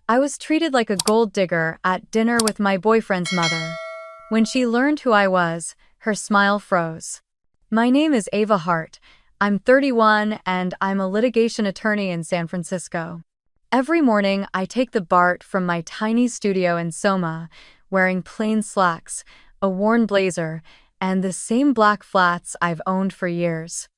I was treated like a gold digger at dinner with my boyfriend's mother. When she learned who I was, her smile froze. My name is Ava Hart. I'm 31 and I'm a litigation attorney in San Francisco. Every morning, I take the BART from my tiny studio in Soma, wearing plain slacks, a worn blazer, and the same black flats I've owned for years.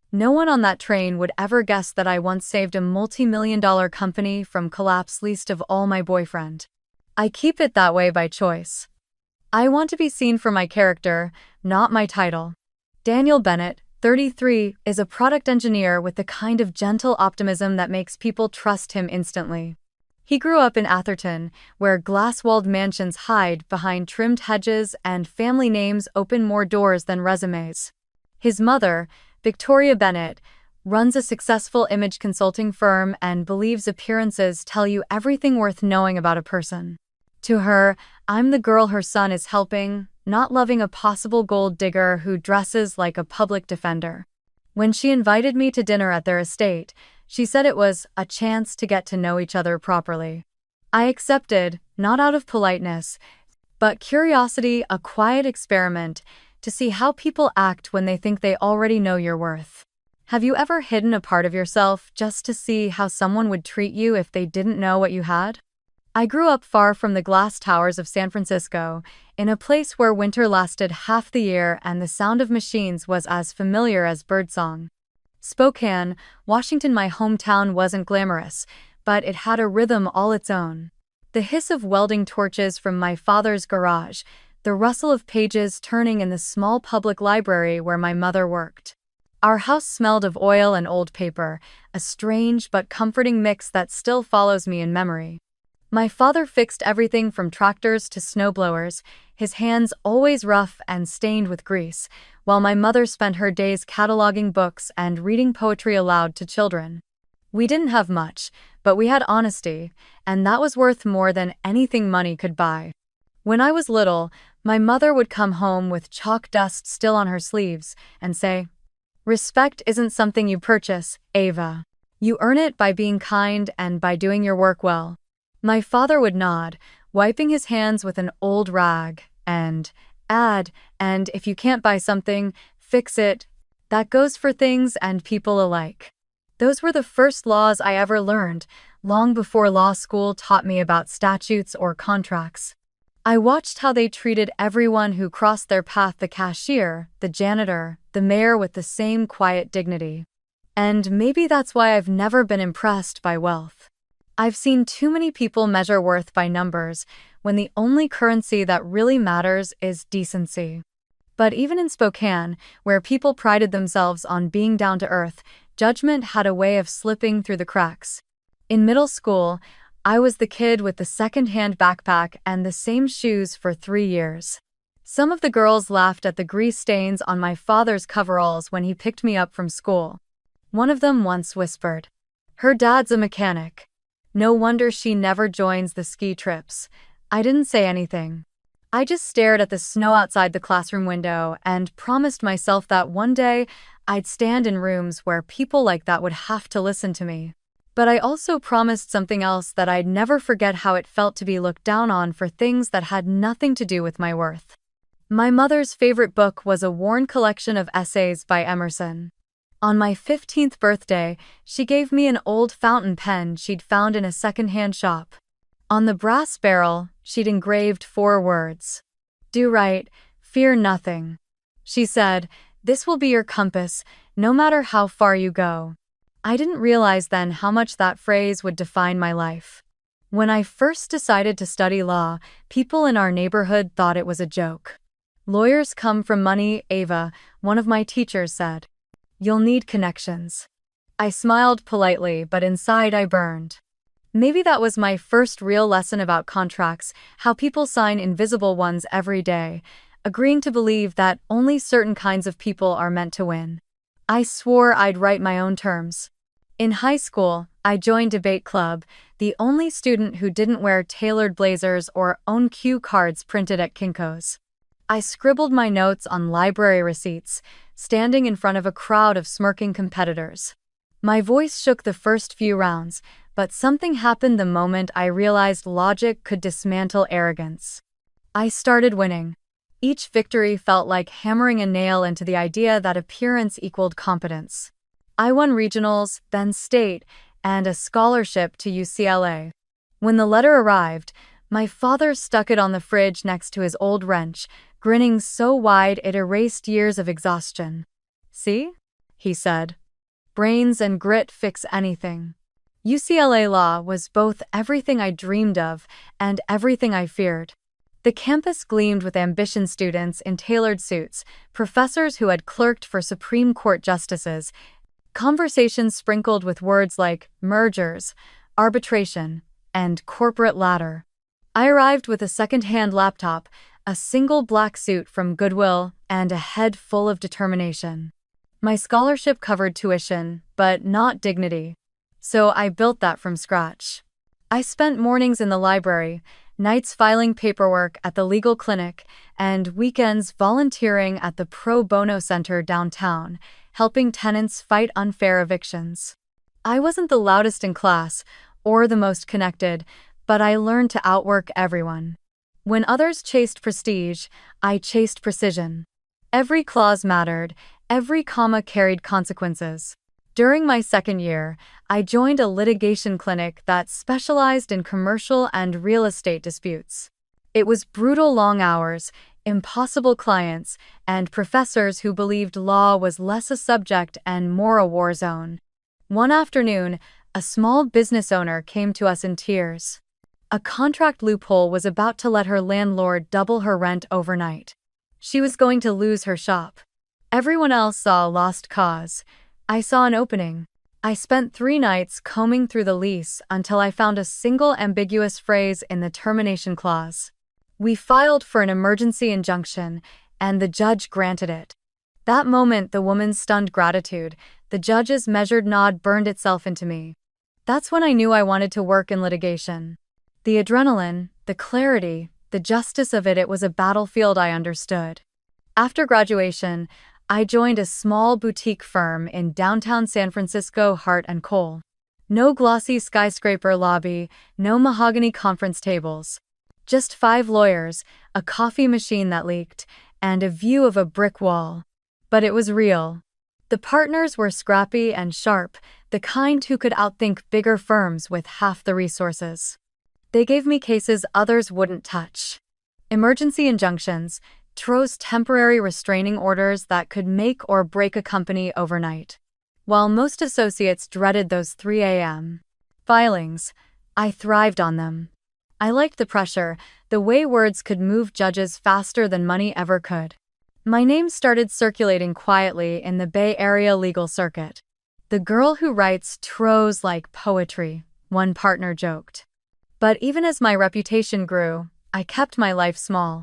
No one on that train would ever guess that I once saved a multi-million-dollar company from collapse, least of all my boyfriend. I keep it that way by choice. I want to be seen for my character, not my title. Daniel Bennett, 33, is a product engineer with the kind of gentle optimism that makes people trust him instantly. He grew up in Atherton, where glass-walled mansions hide behind trimmed hedges and family names open more doors than resumes. His mother, Victoria Bennett, runs a successful image consulting firm and believes appearances tell you everything worth knowing about a person. To her, I'm the girl her son is helping, not loving a possible gold digger who dresses like a public defender. When she invited me to dinner at their estate, she said it was a chance to get to know each other properly. I accepted, not out of politeness, but curiosity, a quiet experiment to see how people act when they think they already know your worth. Have you ever hidden a part of yourself just to see how someone would treat you if they didn't know what you had? I grew up far from the glass towers of San Francisco, in a place where winter lasted half the year and the sound of machines was as familiar as birdsong. Spokane, Washington, my hometown, wasn't glamorous, but it had a rhythm all its own. The hiss of welding torches from my father's garage, the rustle of pages turning in the small public library where my mother worked. Our house smelled of oil and old paper, a strange but comforting mix that still follows me in memory. My father fixed everything from tractors to snowblowers, his hands always rough and stained with grease, while my mother spent her days cataloging books and reading poetry aloud to children. We didn't have much, but we had honesty, and that was worth more than anything money could buy. When I was little, my mother would come home with chalk dust still on her sleeves and say, "Respect isn't something you purchase, Ava. You earn it by being kind and by doing your work well." My father would nod, wiping his hands with an old rag, and add, "And if you can't buy something, fix it." That goes for things and people alike. Those were the first laws I ever learned, long before law school taught me about statutes or contracts. I watched how they treated everyone who crossed their path, the cashier, the janitor, the mayor, with the same quiet dignity. And maybe that's why I've never been impressed by wealth. I've seen too many people measure worth by numbers when the only currency that really matters is decency. But even in Spokane, where people prided themselves on being down to earth, judgment had a way of slipping through the cracks. In middle school, I was the kid with the second-hand backpack and the same shoes for 3 years. Some of the girls laughed at the grease stains on my father's coveralls when he picked me up from school. One of them once whispered, "Her dad's a mechanic. No wonder she never joins the ski trips." I didn't say anything. I just stared at the snow outside the classroom window and promised myself that one day I'd stand in rooms where people like that would have to listen to me. But I also promised something else, that I'd never forget how it felt to be looked down on for things that had nothing to do with my worth. My mother's favorite book was a worn collection of essays by Emerson. On my 15th birthday, she gave me an old fountain pen she'd found in a second-hand shop. On the brass barrel, she'd engraved 4 words. "Do right, fear nothing." She said, "This will be your compass, no matter how far you go." I didn't realize then how much that phrase would define my life. When I first decided to study law, people in our neighborhood thought it was a joke. "Lawyers come from money, Ava," one of my teachers said. "You'll need connections." I smiled politely, but inside I burned. Maybe that was my first real lesson about contracts, how people sign invisible ones every day, agreeing to believe that only certain kinds of people are meant to win. I swore I'd write my own terms. In high school, I joined debate club, the only student who didn't wear tailored blazers or own cue cards printed at Kinko's. I scribbled my notes on library receipts, standing in front of a crowd of smirking competitors. My voice shook the first few rounds, But something happened the moment I realized logic could dismantle arrogance. I started winning. Each victory felt like hammering a nail into the idea that appearance equaled competence. I won regionals, then state, and a scholarship to UCLA. When the letter arrived, my father stuck it on the fridge next to his old wrench, grinning so wide it erased years of exhaustion. "See?" he said. "Brains and grit fix anything." UCLA law was both everything I dreamed of and everything I feared. The campus gleamed with ambition students in tailored suits, professors who had clerked for Supreme Court justices, conversations sprinkled with words like mergers, arbitration, and corporate ladder. I arrived with a second-hand laptop, a single black suit from Goodwill, and a head full of determination. My scholarship covered tuition, but not dignity. So I built that from scratch. I spent mornings in the library, nights filing paperwork at the legal clinic, and weekends volunteering at the pro bono center downtown, helping tenants fight unfair evictions. I wasn't the loudest in class or the most connected, but I learned to outwork everyone. When others chased prestige, I chased precision. Every clause mattered, every comma carried consequences. During my second year, I joined a litigation clinic that specialized in commercial and real estate disputes. It was brutal long hours, impossible clients, and professors who believed law was less a subject and more a war zone. One afternoon, a small business owner came to us in tears. A contract loophole was about to let her landlord double her rent overnight. She was going to lose her shop. Everyone else saw a lost cause. I saw an opening. I spent 3 nights combing through the lease until I found a single ambiguous phrase in the termination clause. We filed for an emergency injunction, and the judge granted it. That moment, the woman's stunned gratitude, the judge's measured nod burned itself into me. That's when I knew I wanted to work in litigation. The adrenaline, the clarity, the justice of it was a battlefield I understood. After graduation, I joined a small boutique firm in downtown San Francisco, Hart & Cole. No glossy skyscraper lobby, no mahogany conference tables. Just 5 lawyers, a coffee machine that leaked, and a view of a brick wall. But it was real. The partners were scrappy and sharp, the kind who could outthink bigger firms with half the resources. They gave me cases others wouldn't touch. Emergency injunctions, TRO's temporary restraining orders that could make or break a company overnight. While most associates dreaded those 3 a.m. filings, I thrived on them. I liked the pressure, the way words could move judges faster than money ever could. My name started circulating quietly in the Bay Area legal circuit. "The girl who writes TROs like poetry," one partner joked. But even as my reputation grew, I kept my life small.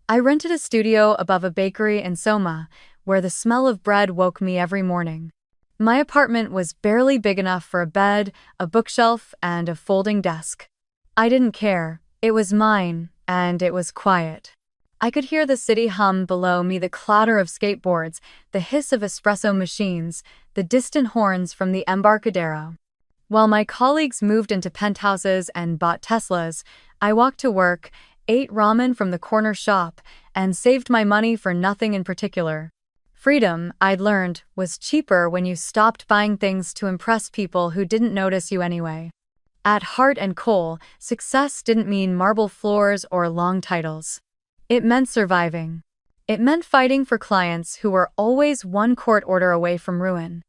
I rented a studio above a bakery in Soma, where the smell of bread woke me every morning. My apartment was barely big enough for a bed, a bookshelf, and a folding desk. I didn't care. It was mine, and it was quiet. I could hear the city hum below me, the clatter of skateboards, the hiss of espresso machines, the distant horns from the Embarcadero. While my colleagues moved into penthouses and bought Teslas, I walked to work, ate ramen from the corner shop, and saved my money for nothing in particular. Freedom, I'd learned, was cheaper when you stopped buying things to impress people who didn't notice you anyway. At Hart & Cole, success didn't mean marble floors or long titles. It meant surviving. It meant fighting for clients who were always one court order away from ruin.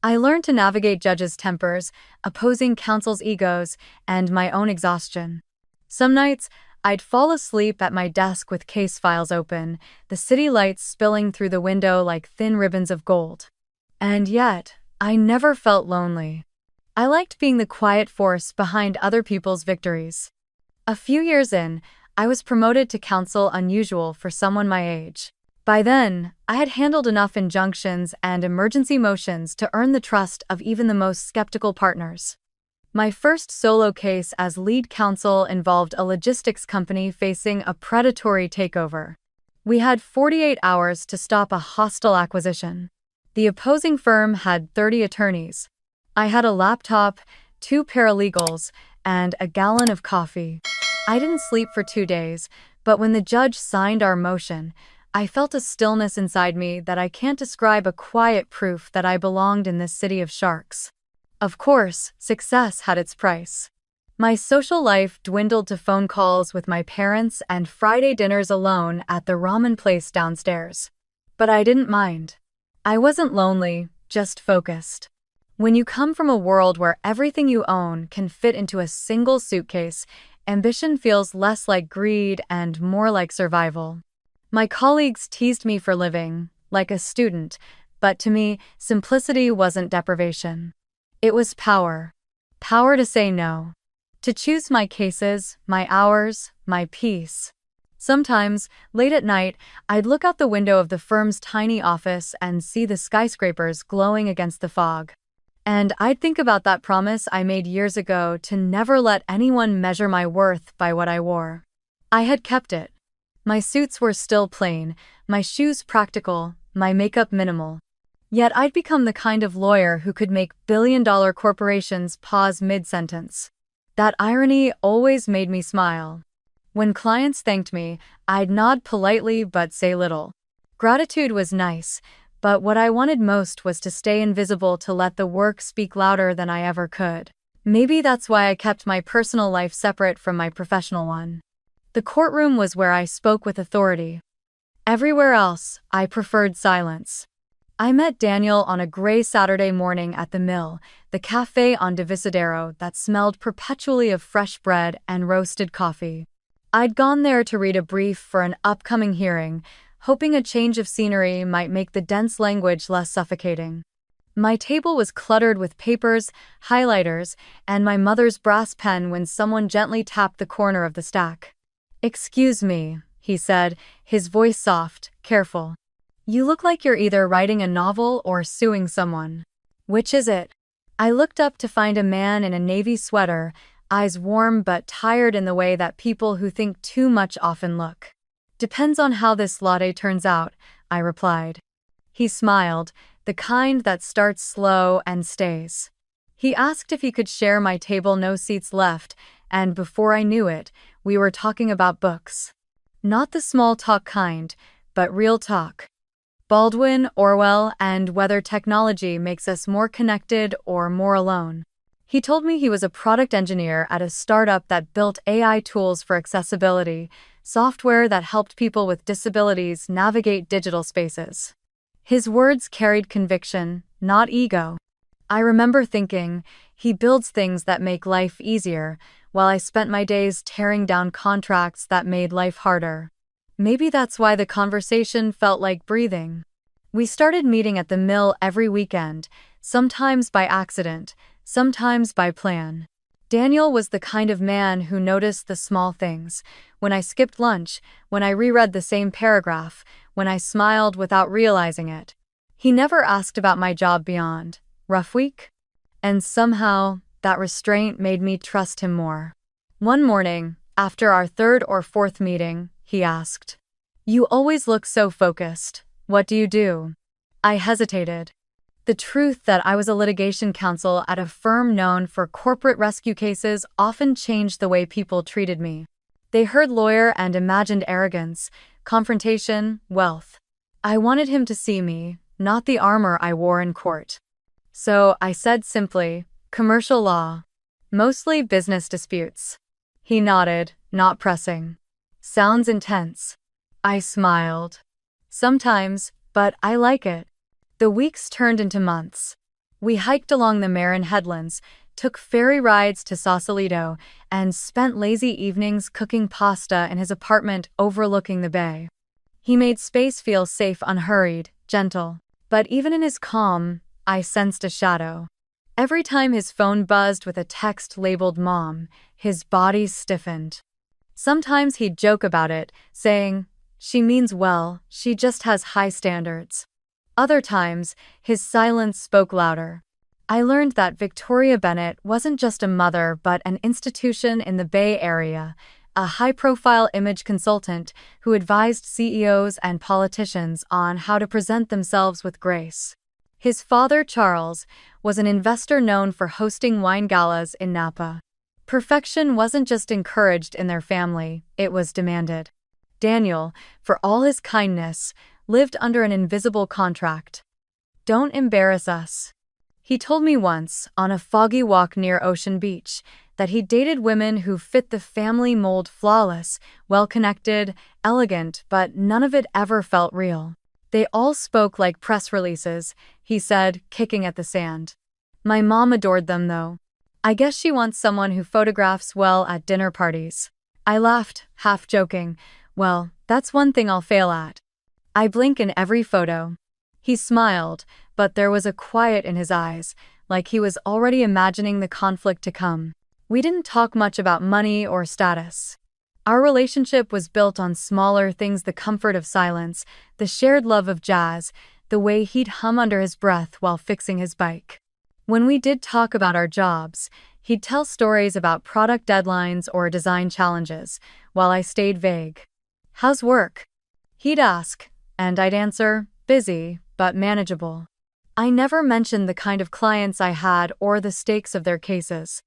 I learned to navigate judges' tempers, opposing counsel's egos, and my own exhaustion. Some nights, I'd fall asleep at my desk with case files open, the city lights spilling through the window like thin ribbons of gold. And yet, I never felt lonely. I liked being the quiet force behind other people's victories. A few years in, I was promoted to counsel, unusual for someone my age. By then, I had handled enough injunctions and emergency motions to earn the trust of even the most skeptical partners. My first solo case as lead counsel involved a logistics company facing a predatory takeover. We had 48 hours to stop a hostile acquisition. The opposing firm had 30 attorneys. I had a laptop, 2 paralegals, and a gallon of coffee. I didn't sleep for 2 days, but when the judge signed our motion, I felt a stillness inside me that I can't describe, a quiet proof that I belonged in this city of sharks. Of course, success had its price. My social life dwindled to phone calls with my parents and Friday dinners alone at the ramen place downstairs. But I didn't mind. I wasn't lonely, just focused. When you come from a world where everything you own can fit into a single suitcase, ambition feels less like greed and more like survival. My colleagues teased me for living like a student, but to me, simplicity wasn't deprivation. It was power. Power to say no. To choose my cases, my hours, my peace. Sometimes, late at night, I'd look out the window of the firm's tiny office and see the skyscrapers glowing against the fog. And I'd think about that promise I made years ago to never let anyone measure my worth by what I wore. I had kept it. My suits were still plain, my shoes practical, my makeup minimal. Yet I'd become the kind of lawyer who could make billion-dollar corporations pause mid-sentence. That irony always made me smile. When clients thanked me, I'd nod politely but say little. Gratitude was nice, but what I wanted most was to stay invisible, to let the work speak louder than I ever could. Maybe that's why I kept my personal life separate from my professional one. The courtroom was where I spoke with authority. Everywhere else, I preferred silence. I met Daniel on a gray Saturday morning at the Mill, the cafe on Divisadero that smelled perpetually of fresh bread and roasted coffee. I'd gone there to read a brief for an upcoming hearing, hoping a change of scenery might make the dense language less suffocating. My table was cluttered with papers, highlighters, and my mother's brass pen when someone gently tapped the corner of the stack. "Excuse me," he said, his voice soft, careful. "You look like you're either writing a novel or suing someone. Which is it?" I looked up to find a man in a navy sweater, eyes warm but tired in the way that people who think too much often look. "Depends on how this latte turns out," I replied. He smiled, the kind that starts slow and stays. He asked if he could share my table, no seats left, and before I knew it, we were talking about books. Not the small talk kind, but real talk. Baldwin, Orwell, and whether technology makes us more connected or more alone. He told me he was a product engineer at a startup that built AI tools for accessibility, software that helped people with disabilities navigate digital spaces. His words carried conviction, not ego. I remember thinking, he builds things that make life easier, while I spent my days tearing down contracts that made life harder. Maybe that's why the conversation felt like breathing. We started meeting at the Mill every weekend, sometimes by accident, sometimes by plan. Daniel was the kind of man who noticed the small things. When I skipped lunch, when I reread the same paragraph, when I smiled without realizing it. He never asked about my job beyond, "Rough week?" And somehow, that restraint made me trust him more. One morning, after our third or fourth meeting, he asked, "You always look so focused. What do you do?" I hesitated. The truth that I was a litigation counsel at a firm known for corporate rescue cases often changed the way people treated me. They heard lawyer and imagined arrogance, confrontation, wealth. I wanted him to see me, not the armor I wore in court. So I said simply, "Commercial law. Mostly business disputes." He nodded, not pressing. "Sounds intense." I smiled. "Sometimes, but I like it." The weeks turned into months. We hiked along the Marin headlands, took ferry rides to Sausalito, and spent lazy evenings cooking pasta in his apartment overlooking the bay. He made space feel safe, unhurried, gentle. But even in his calm, I sensed a shadow. Every time his phone buzzed with a text labeled Mom, his body stiffened. Sometimes he'd joke about it, saying, "She means well, she just has high standards." Other times, his silence spoke louder. I learned that Victoria Bennett wasn't just a mother but an institution in the Bay Area, a high-profile image consultant who advised CEOs and politicians on how to present themselves with grace. His father, Charles, was an investor known for hosting wine galas in Napa. Perfection wasn't just encouraged in their family, it was demanded. Daniel, for all his kindness, lived under an invisible contract. "Don't embarrass us." He told me once, on a foggy walk near Ocean Beach, that he dated women who fit the family mold: flawless, well-connected, elegant, but none of it ever felt real. "They all spoke like press releases," he said, kicking at the sand. "My mom adored them, though. I guess she wants someone who photographs well at dinner parties." I laughed, half joking. "Well, that's one thing I'll fail at. I blink in every photo." He smiled, but there was a quiet in his eyes, like he was already imagining the conflict to come. We didn't talk much about money or status. Our relationship was built on smaller things: the comfort of silence, the shared love of jazz, the way he'd hum under his breath while fixing his bike. When we did talk about our jobs, he'd tell stories about product deadlines or design challenges, while I stayed vague. "How's work?" he'd ask, and I'd answer, "Busy, but manageable." I never mentioned the kind of clients I had or the stakes of their cases.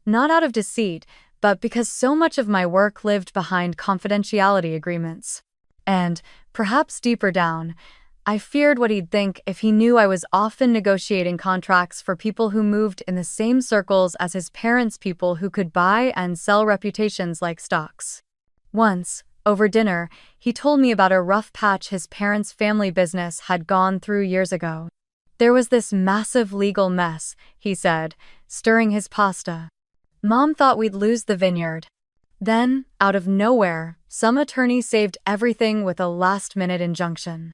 Not out of deceit, but because so much of my work lived behind confidentiality agreements. And, perhaps deeper down, I feared what he'd think if he knew I was often negotiating contracts for people who moved in the same circles as his parents', people who could buy and sell reputations like stocks. Once, over dinner, he told me about a rough patch his parents' family business had gone through years ago. "There was this massive legal mess," he said, stirring his pasta. "Mom thought we'd lose the vineyard. Then, out of nowhere, some attorney saved everything with a last-minute injunction.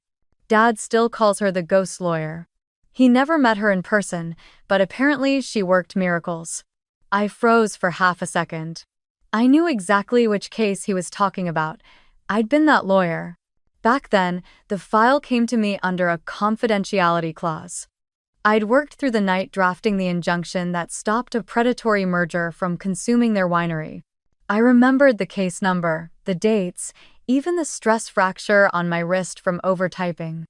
Dad still calls her the ghost lawyer. He never met her in person, but apparently she worked miracles." I froze for half a second. I knew exactly which case he was talking about. I'd been that lawyer. Back then, the file came to me under a confidentiality clause. I'd worked through the night drafting the injunction that stopped a predatory merger from consuming their winery. I remembered the case number, the dates, even the stress fracture on my wrist from overtyping.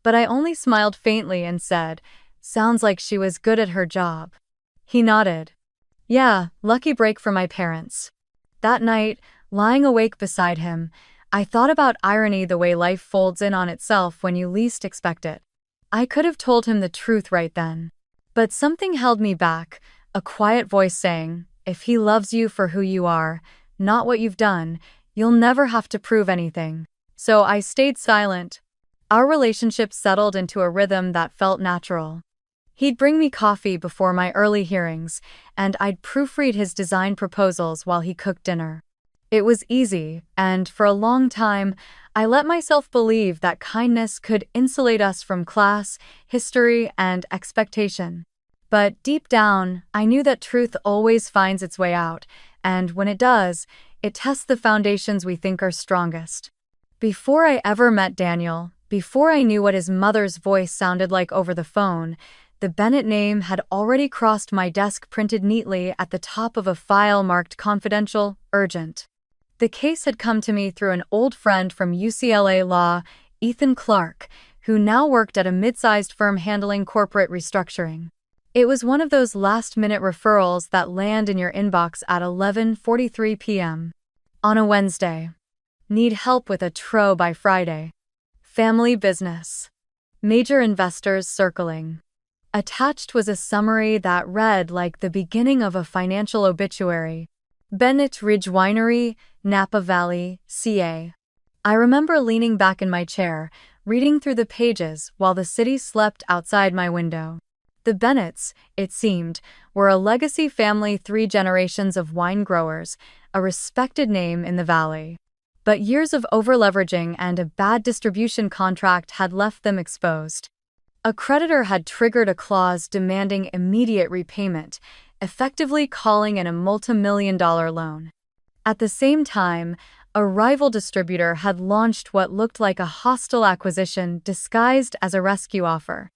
But I only smiled faintly and said, "Sounds like she was good at her job." He nodded. "Yeah, lucky break for my parents." That night, lying awake beside him, I thought about irony, the way life folds in on itself when you least expect it. I could have told him the truth right then. But something held me back, a quiet voice saying, "If he loves you for who you are, not what you've done, you'll never have to prove anything." So I stayed silent. Our relationship settled into a rhythm that felt natural. He'd bring me coffee before my early hearings, and I'd proofread his design proposals while he cooked dinner. It was easy, and for a long time, I let myself believe that kindness could insulate us from class, history, and expectation. But deep down, I knew that truth always finds its way out, and when it does, it tests the foundations we think are strongest. Before I ever met Daniel, before I knew what his mother's voice sounded like over the phone, the Bennett name had already crossed my desk, printed neatly at the top of a file marked confidential, urgent. The case had come to me through an old friend from UCLA Law, Ethan Clark, who now worked at a mid-sized firm handling corporate restructuring. It was one of those last-minute referrals that land in your inbox at 11:43 p.m. on a Wednesday. Need help with a TRO by Friday. Family business. Major investors circling. Attached was a summary that read like the beginning of a financial obituary. Bennett Ridge Winery, Napa Valley, CA. I remember leaning back in my chair, reading through the pages while the city slept outside my window. The Bennetts, it seemed, were a legacy family, 3 generations of wine growers, a respected name in the valley. But years of overleveraging and a bad distribution contract had left them exposed. A creditor had triggered a clause demanding immediate repayment, effectively calling in a multi-million-dollar loan. At the same time, a rival distributor had launched what looked like a hostile acquisition disguised as a rescue offer.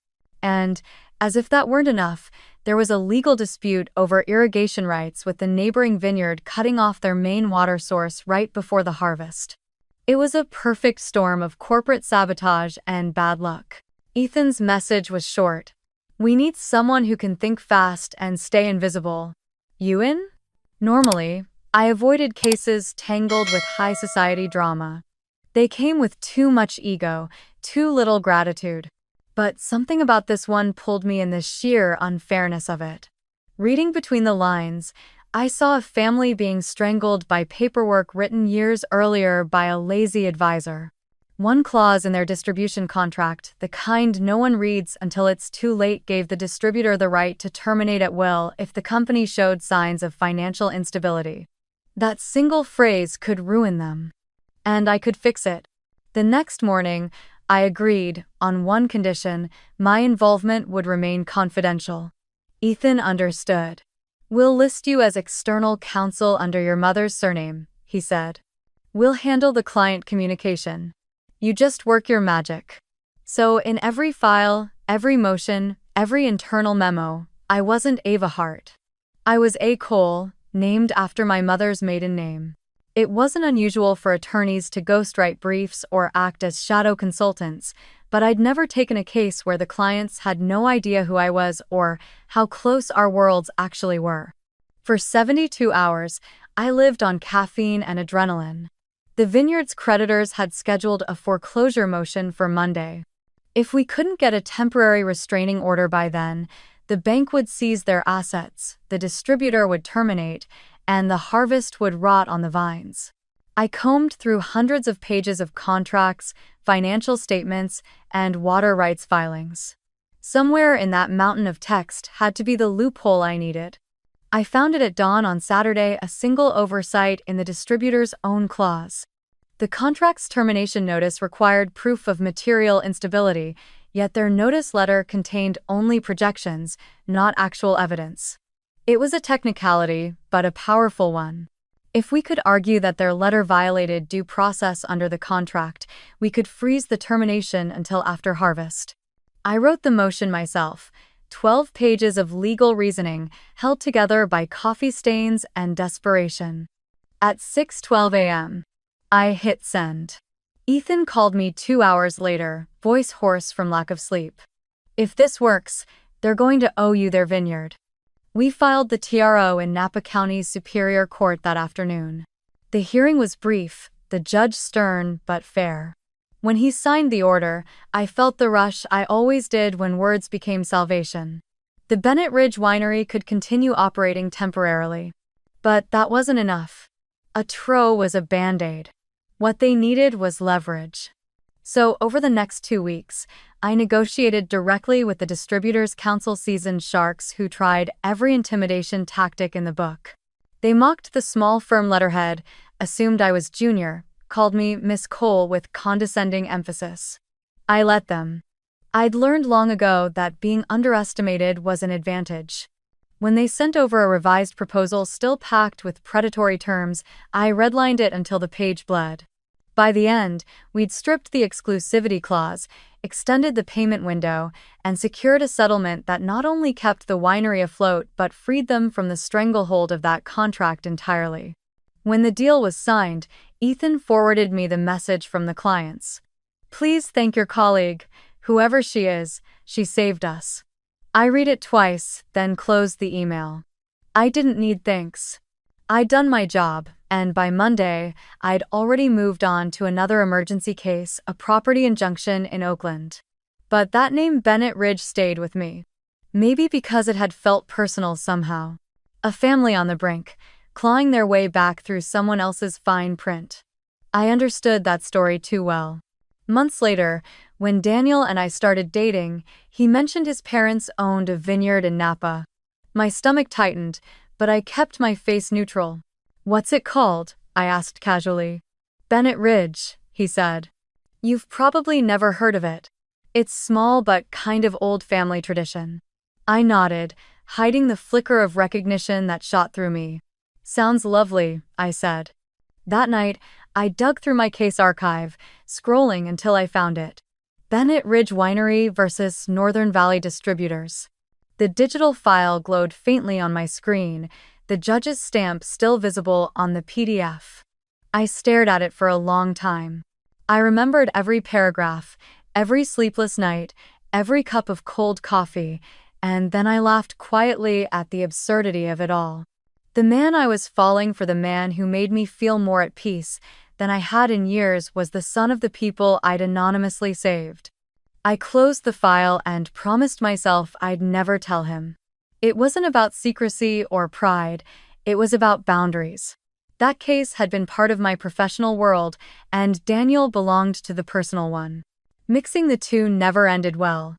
And, as if that weren't enough, there was a legal dispute over irrigation rights, with the neighboring vineyard cutting off their main water source right before the harvest. It was a perfect storm of corporate sabotage and bad luck. Ethan's message was short: We need someone who can think fast and stay invisible. You in? Normally, I avoided cases tangled with high society drama. They came with too much ego, too little gratitude. But something about this one pulled me in the sheer unfairness of it. Reading between the lines, I saw a family being strangled by paperwork written years earlier by a lazy advisor. One clause in their distribution contract, the kind no one reads until it's too late, gave the distributor the right to terminate at will if the company showed signs of financial instability. That single phrase could ruin them. And I could fix it. The next morning, I agreed, on one condition: my involvement would remain confidential. Ethan understood. "We'll list you as external counsel under your mother's surname," he said. "We'll handle the client communication. You just work your magic." So in every file, every motion, every internal memo, I wasn't Ava Hart. I was A. Cole, named after my mother's maiden name. It wasn't unusual for attorneys to ghostwrite briefs or act as shadow consultants, but I'd never taken a case where the clients had no idea who I was or how close our worlds actually were. For 72 hours, I lived on caffeine and adrenaline. The vineyard's creditors had scheduled a foreclosure motion for Monday. If we couldn't get a temporary restraining order by then, the bank would seize their assets, the distributor would terminate, and the harvest would rot on the vines. I combed through hundreds of pages of contracts, financial statements, and water rights filings. Somewhere in that mountain of text had to be the loophole I needed. I found it at dawn on Saturday, a single oversight in the distributor's own clause. The contract's termination notice required proof of material instability, yet their notice letter contained only projections, not actual evidence. It was a technicality, but a powerful one. If we could argue that their letter violated due process under the contract, we could freeze the termination until after harvest. I wrote the motion myself, 12 pages of legal reasoning held together by coffee stains and desperation. At 6:12 a.m., I hit send. Ethan called me 2 hours later, voice hoarse from lack of sleep. "If this works, they're going to owe you their vineyard." We filed the TRO in Napa County's Superior Court that afternoon. The hearing was brief, the judge stern but fair. When he signed the order, I felt the rush I always did when words became salvation. The Bennett Ridge Winery could continue operating temporarily. But that wasn't enough. A TRO was a band-aid. What they needed was leverage. So over the next 2 weeks, I negotiated directly with the distributor's counsel, seasoned sharks who tried every intimidation tactic in the book. They mocked the small firm letterhead, assumed I was junior, called me Miss Cole with condescending emphasis. I let them. I'd learned long ago that being underestimated was an advantage. When they sent over a revised proposal still packed with predatory terms, I redlined it until the page bled. By the end, we'd stripped the exclusivity clause, extended the payment window, and secured a settlement that not only kept the winery afloat but freed them from the stranglehold of that contract entirely. When the deal was signed, Ethan forwarded me the message from the clients. "Please thank your colleague, whoever she is, she saved us." I read it twice, then closed the email. I didn't need thanks. I'd done my job, and by Monday, I'd already moved on to another emergency case, a property injunction in Oakland. But that name Bennett Ridge stayed with me. Maybe because it had felt personal somehow. A family on the brink, clawing their way back through someone else's fine print. I understood that story too well. Months later, when Daniel and I started dating, he mentioned his parents owned a vineyard in Napa. My stomach tightened, but I kept my face neutral. "What's it called?" I asked casually. "Bennett Ridge," he said. "You've probably never heard of it. It's small but kind of old family tradition." I nodded, hiding the flicker of recognition that shot through me. "Sounds lovely," I said. That night, I dug through my case archive, scrolling until I found it. Bennett Ridge Winery versus Northern Valley Distributors. The digital file glowed faintly on my screen, the judge's stamp still visible on the PDF. I stared at it for a long time. I remembered every paragraph, every sleepless night, every cup of cold coffee, and then I laughed quietly at the absurdity of it all. The man I was falling for, the man who made me feel more at peace than I had in years, was the son of the people I'd anonymously saved. I closed the file and promised myself I'd never tell him. It wasn't about secrecy or pride, it was about boundaries. That case had been part of my professional world, and Daniel belonged to the personal one. Mixing the two never ended well.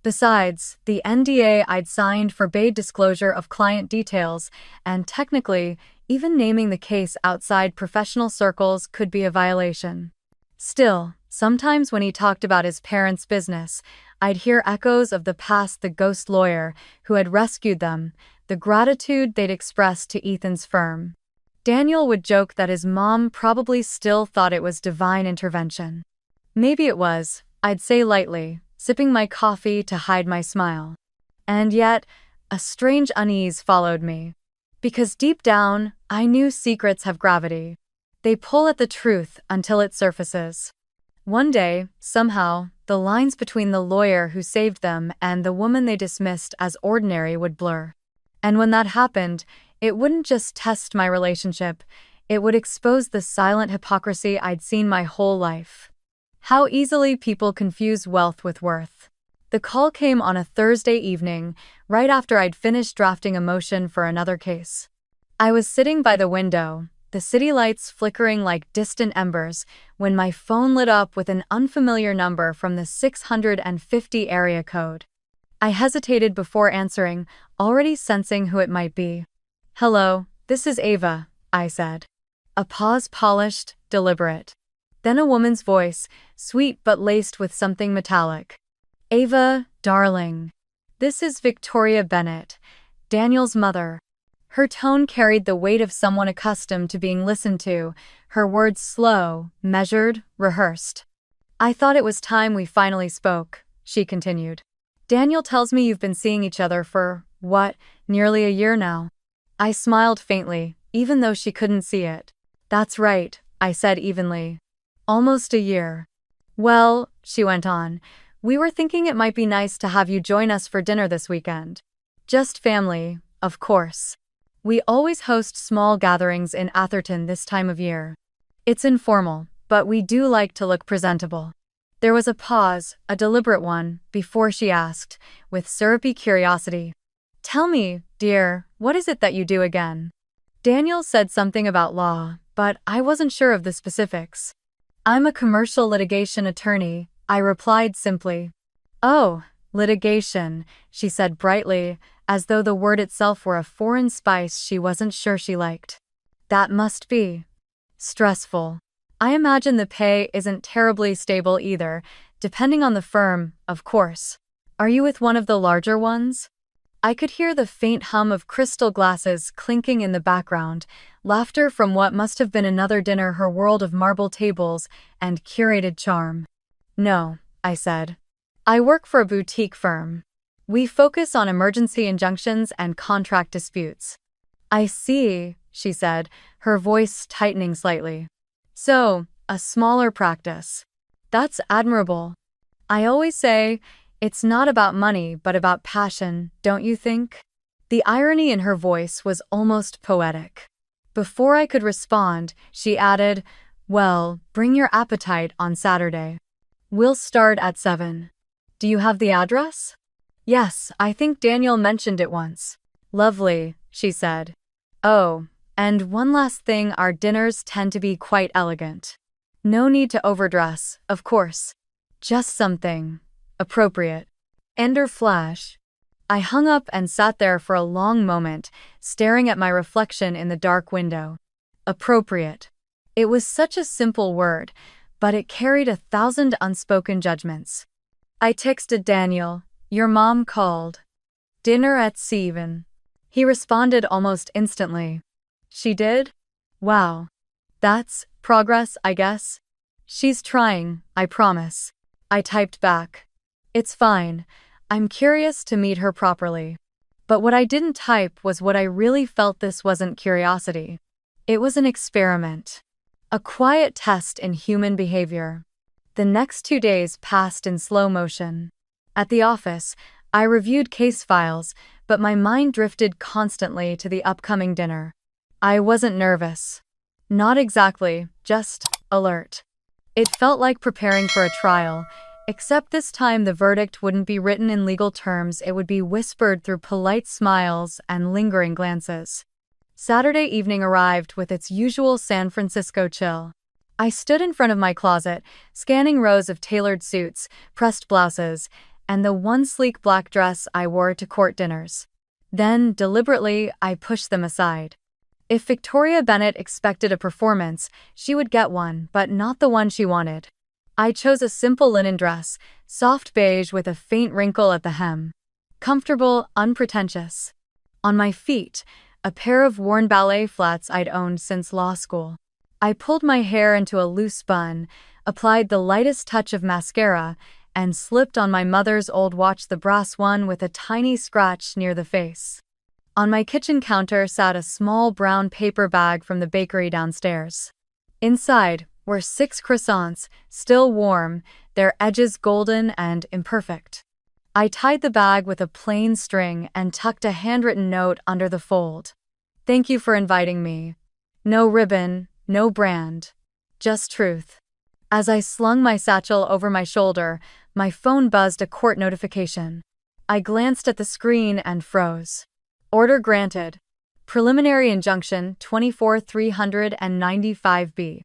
Besides, the NDA I'd signed forbade disclosure of client details, and technically, even naming the case outside professional circles could be a violation. Still, sometimes when he talked about his parents' business, I'd hear echoes of the past: the ghost lawyer who had rescued them, the gratitude they'd expressed to Ethan's firm. Daniel would joke that his mom probably still thought it was divine intervention. Maybe it was, I'd say lightly, sipping my coffee to hide my smile. And yet, a strange unease followed me. Because deep down, I knew secrets have gravity. They pull at the truth until it surfaces. One day, somehow, the lines between the lawyer who saved them and the woman they dismissed as ordinary would blur. And when that happened, it wouldn't just test my relationship, it would expose the silent hypocrisy I'd seen my whole life. How easily people confuse wealth with worth. The call came on a Thursday evening, right after I'd finished drafting a motion for another case. I was sitting by the window, the city lights flickering like distant embers, when my phone lit up with an unfamiliar number from the 650 area code. I hesitated before answering, already sensing who it might be. "Hello, this is Ava," I said. A pause, polished, deliberate. Then a woman's voice, sweet but laced with something metallic. "Ava, darling. This is Victoria Bennett, Daniel's mother." Her tone carried the weight of someone accustomed to being listened to, her words slow, measured, rehearsed. "I thought it was time we finally spoke," she continued. "Daniel tells me you've been seeing each other for, what, nearly a year now?" I smiled faintly, even though she couldn't see it. "That's right," I said evenly. "Almost a year." "Well," she went on, "we were thinking it might be nice to have you join us for dinner this weekend. Just family, of course. We always host small gatherings in Atherton this time of year. It's informal, but we do like to look presentable." There was a pause, a deliberate one, before she asked, with syrupy curiosity, "Tell me, dear, what is it that you do again?" Daniel said something about law, but I wasn't sure of the specifics. "I'm a commercial litigation attorney," I replied simply. "Oh, litigation," she said brightly, as though the word itself were a foreign spice she wasn't sure she liked. "That must be stressful. I imagine the pay isn't terribly stable either, depending on the firm, of course. Are you with one of the larger ones?" I could hear the faint hum of crystal glasses clinking in the background, laughter from what must have been another dinner, her world of marble tables and curated charm. "No," I said. "I work for a boutique firm. We focus on emergency injunctions and contract disputes." "I see," she said, her voice tightening slightly. "So, a smaller practice. That's admirable. I always say, it's not about money but about passion, don't you think?" The irony in her voice was almost poetic. Before I could respond, she added, "Well, bring your appetite on Saturday. We'll start at 7. Do you have the address?" "Yes, I think Daniel mentioned it once." "Lovely," she said. "Oh, and one last thing, our dinners tend to be quite elegant. No need to overdress, of course. Just something appropriate." Ender flash. I hung up and sat there for a long moment, staring at my reflection in the dark window. Appropriate. It was such a simple word, but it carried 1,000 unspoken judgments. I texted Daniel, "Your mom called. Dinner at 7. He responded almost instantly. "She did? Wow. That's progress, I guess." "She's trying, I promise." I typed back. "It's fine. I'm curious to meet her properly." But what I didn't type was what I really felt. This wasn't curiosity. It was an experiment. A quiet test in human behavior. The next 2 days passed in slow motion. At the office, I reviewed case files, but my mind drifted constantly to the upcoming dinner. I wasn't nervous. Not exactly, just alert. It felt like preparing for a trial, except this time the verdict wouldn't be written in legal terms, it would be whispered through polite smiles and lingering glances. Saturday evening arrived with its usual San Francisco chill. I stood in front of my closet, scanning rows of tailored suits, pressed blouses, and the one sleek black dress I wore to court dinners. Then, deliberately, I pushed them aside. If Victoria Bennett expected a performance, she would get one, but not the one she wanted. I chose a simple linen dress, soft beige with a faint wrinkle at the hem. Comfortable, unpretentious. On my feet, a pair of worn ballet flats I'd owned since law school. I pulled my hair into a loose bun, applied the lightest touch of mascara, and slipped on my mother's old watch, the brass one with a tiny scratch near the face. On my kitchen counter sat a small brown paper bag from the bakery downstairs. Inside were 6 croissants, still warm, their edges golden and imperfect. I tied the bag with a plain string and tucked a handwritten note under the fold. "Thank you for inviting me. No ribbon, no brand. Just truth." As I slung my satchel over my shoulder, my phone buzzed a court notification. I glanced at the screen and froze. Order granted. Preliminary injunction 24395B.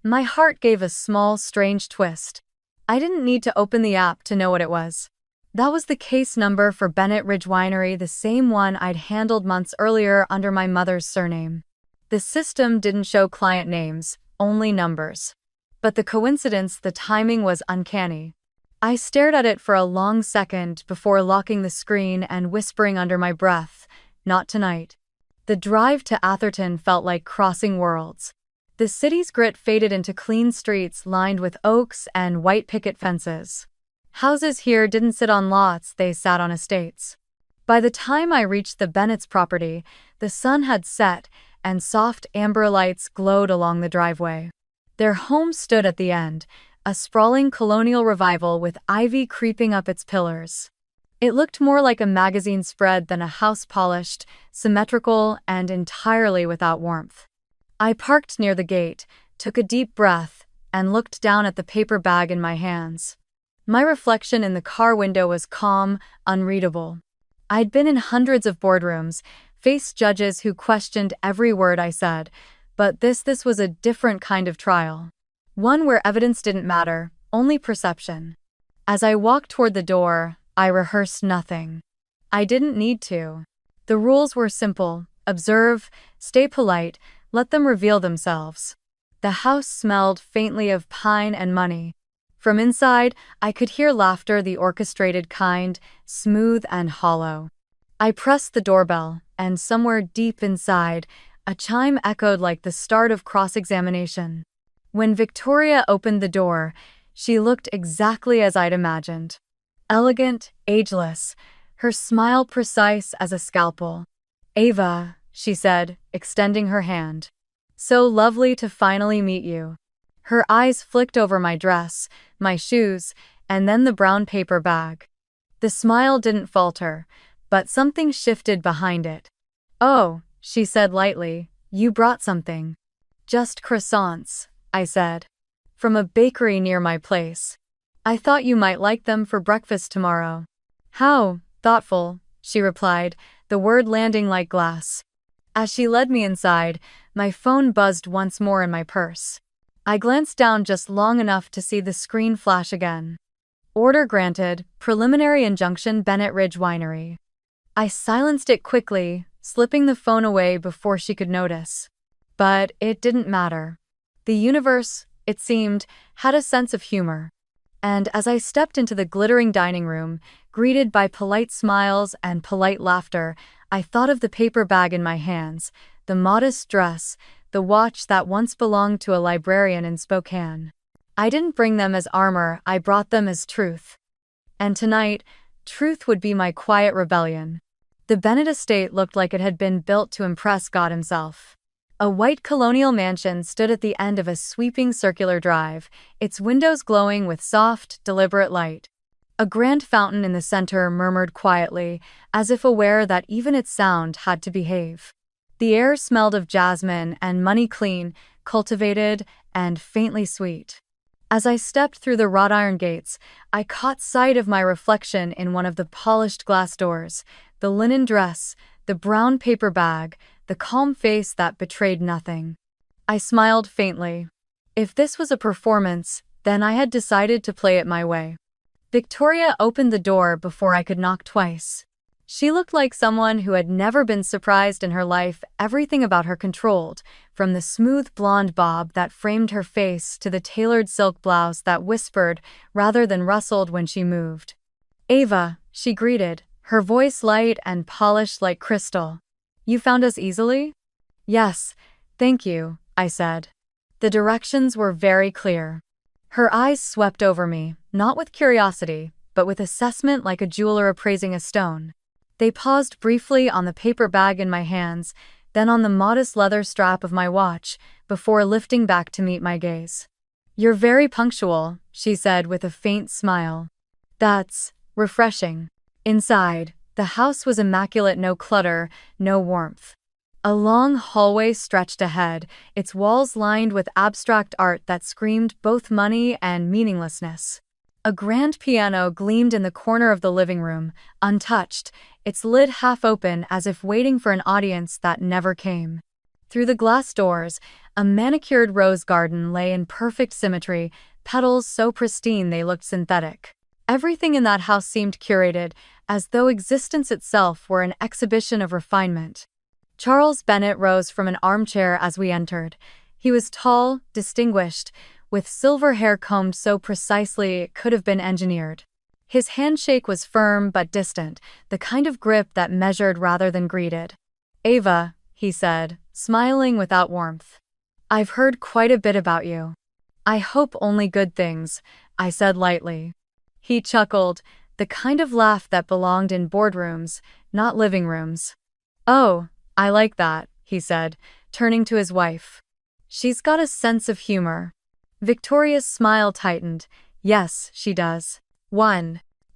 My heart gave a small, strange twist. I didn't need to open the app to know what it was. That was the case number for Bennett Ridge Winery, the same one I'd handled months earlier under my mother's surname. The system didn't show client names, only numbers. But the coincidence, the timing was uncanny. I stared at it for a long second before locking the screen and whispering under my breath, "Not tonight." The drive to Atherton felt like crossing worlds. The city's grit faded into clean streets lined with oaks and white picket fences. Houses here didn't sit on lots, they sat on estates. By the time I reached the Bennett's property, the sun had set and soft amber lights glowed along the driveway. Their home stood at the end, a sprawling colonial revival with ivy creeping up its pillars. It looked more like a magazine spread than a house, polished, symmetrical, and entirely without warmth. I parked near the gate, took a deep breath, and looked down at the paper bag in my hands. My reflection in the car window was calm, unreadable. I'd been in hundreds of boardrooms, faced judges who questioned every word I said, but this was a different kind of trial. One where evidence didn't matter, only perception. As I walked toward the door, I rehearsed nothing. I didn't need to. The rules were simple: observe, stay polite, let them reveal themselves. The house smelled faintly of pine and money. From inside, I could hear laughter, the orchestrated kind, smooth and hollow. I pressed the doorbell, and somewhere deep inside, a chime echoed like the start of cross-examination. When Victoria opened the door, she looked exactly as I'd imagined. Elegant, ageless, her smile precise as a scalpel. "Ava," she said, extending her hand. "So lovely to finally meet you." Her eyes flicked over my dress, my shoes, and then the brown paper bag. The smile didn't falter, but something shifted behind it. "Oh," she said lightly, "you brought something." "Just croissants," I said. "From a bakery near my place. I thought you might like them for breakfast tomorrow." "How thoughtful," she replied, the word landing like glass. As she led me inside, my phone buzzed once more in my purse. I glanced down just long enough to see the screen flash again. "Order granted, preliminary injunction, Bennett Ridge Winery." I silenced it quickly, slipping the phone away before she could notice. But it didn't matter. The universe, it seemed, had a sense of humor. And as I stepped into the glittering dining room, greeted by polite smiles and polite laughter, I thought of the paper bag in my hands, the modest dress, the watch that once belonged to a librarian in Spokane. I didn't bring them as armor, I brought them as truth. And tonight, truth would be my quiet rebellion. The Bennett estate looked like it had been built to impress God himself. A white colonial mansion stood at the end of a sweeping circular drive, its windows glowing with soft, deliberate light. A grand fountain in the center murmured quietly, as if aware that even its sound had to behave. The air smelled of jasmine and money, clean, cultivated, and faintly sweet. As I stepped through the wrought iron gates, I caught sight of my reflection in one of the polished glass doors, the linen dress, the brown paper bag, the calm face that betrayed nothing. I smiled faintly. If this was a performance, then I had decided to play it my way. Victoria opened the door before I could knock twice. She looked like someone who had never been surprised in her life, everything about her controlled, from the smooth blonde bob that framed her face to the tailored silk blouse that whispered rather than rustled when she moved. "Ava," she greeted, her voice light and polished like crystal. "You found us easily?" "Yes, thank you," I said. The directions were very clear. Her eyes swept over me, not with curiosity, but with assessment like a jeweler appraising a stone. They paused briefly on the paper bag in my hands, then on the modest leather strap of my watch, before lifting back to meet my gaze. "You're very punctual," she said with a faint smile. "That's refreshing." Inside, the house was immaculate, no clutter, no warmth. A long hallway stretched ahead, its walls lined with abstract art that screamed both money and meaninglessness. A grand piano gleamed in the corner of the living room, untouched, its lid half open as if waiting for an audience that never came. Through the glass doors, a manicured rose garden lay in perfect symmetry, petals so pristine they looked synthetic. Everything in that house seemed curated, as though existence itself were an exhibition of refinement. Charles Bennett rose from an armchair as we entered. He was tall, distinguished, with silver hair combed so precisely it could have been engineered. His handshake was firm but distant, the kind of grip that measured rather than greeted. "Ava," he said, smiling without warmth. "I've heard quite a bit about you." "I hope only good things," I said lightly. He chuckled, the kind of laugh that belonged in boardrooms, not living rooms. "Oh, I like that," he said, turning to his wife. "She's got a sense of humor." Victoria's smile tightened. "Yes, she does."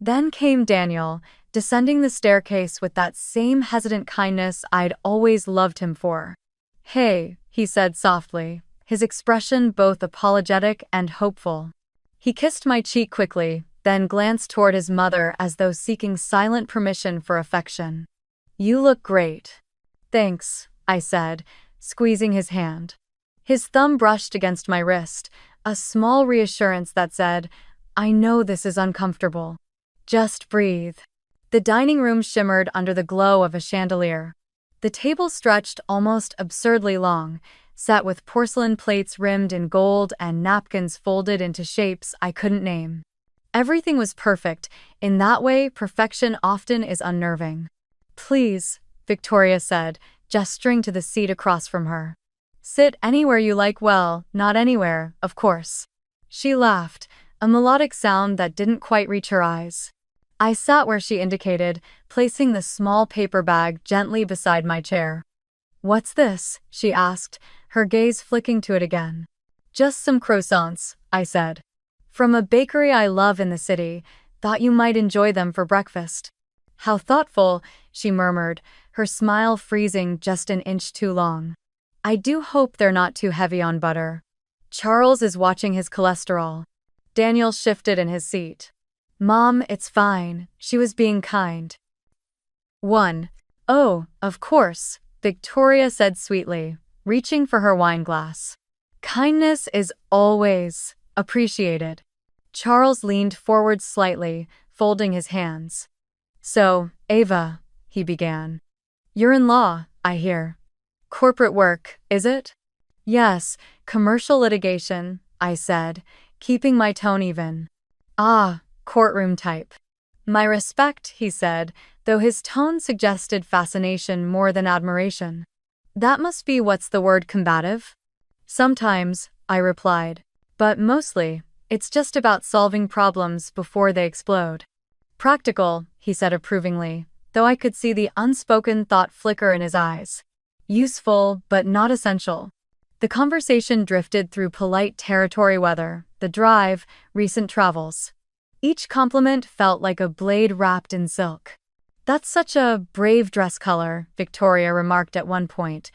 Then came Daniel, descending the staircase with that same hesitant kindness I'd always loved him for. "Hey," he said softly, his expression both apologetic and hopeful. He kissed my cheek quickly, then glanced toward his mother as though seeking silent permission for affection. "You look great." "Thanks," I said, squeezing his hand. His thumb brushed against my wrist, a small reassurance that said, "I know this is uncomfortable. Just breathe." The dining room shimmered under the glow of a chandelier. The table stretched almost absurdly long, set with porcelain plates rimmed in gold and napkins folded into shapes I couldn't name. Everything was perfect. In that way, perfection often is unnerving. "Please," Victoria said, gesturing to the seat across from her. "Sit anywhere you like. Well, not anywhere, of course." She laughed, a melodic sound that didn't quite reach her eyes. I sat where she indicated, placing the small paper bag gently beside my chair. "What's this?" she asked, her gaze flicking to it again. "Just some croissants," I said. "From a bakery I love in the city. Thought you might enjoy them for breakfast." "How thoughtful," she murmured, her smile freezing just an inch too long. "I do hope they're not too heavy on butter." "Charles is watching his cholesterol." Daniel shifted in his seat. "Mom, it's fine. She was being kind." "Oh, of course," Victoria said sweetly, reaching for her wine glass. "Kindness is always appreciated." Charles leaned forward slightly, folding his hands. "So, Ava," he began. "You're in law, I hear. Corporate work, is it?" "Yes, commercial litigation," I said, keeping my tone even. "Ah, courtroom type." "My respect," he said, though his tone suggested fascination more than admiration. "That must be what's the word, combative?" "Sometimes," I replied. "But mostly, it's just about solving problems before they explode." "Practical," he said approvingly, though I could see the unspoken thought flicker in his eyes. "Useful, but not essential." The conversation drifted through polite territory: weather, the drive, recent travels. Each compliment felt like a blade wrapped in silk. "That's such a brave dress color," Victoria remarked at one point.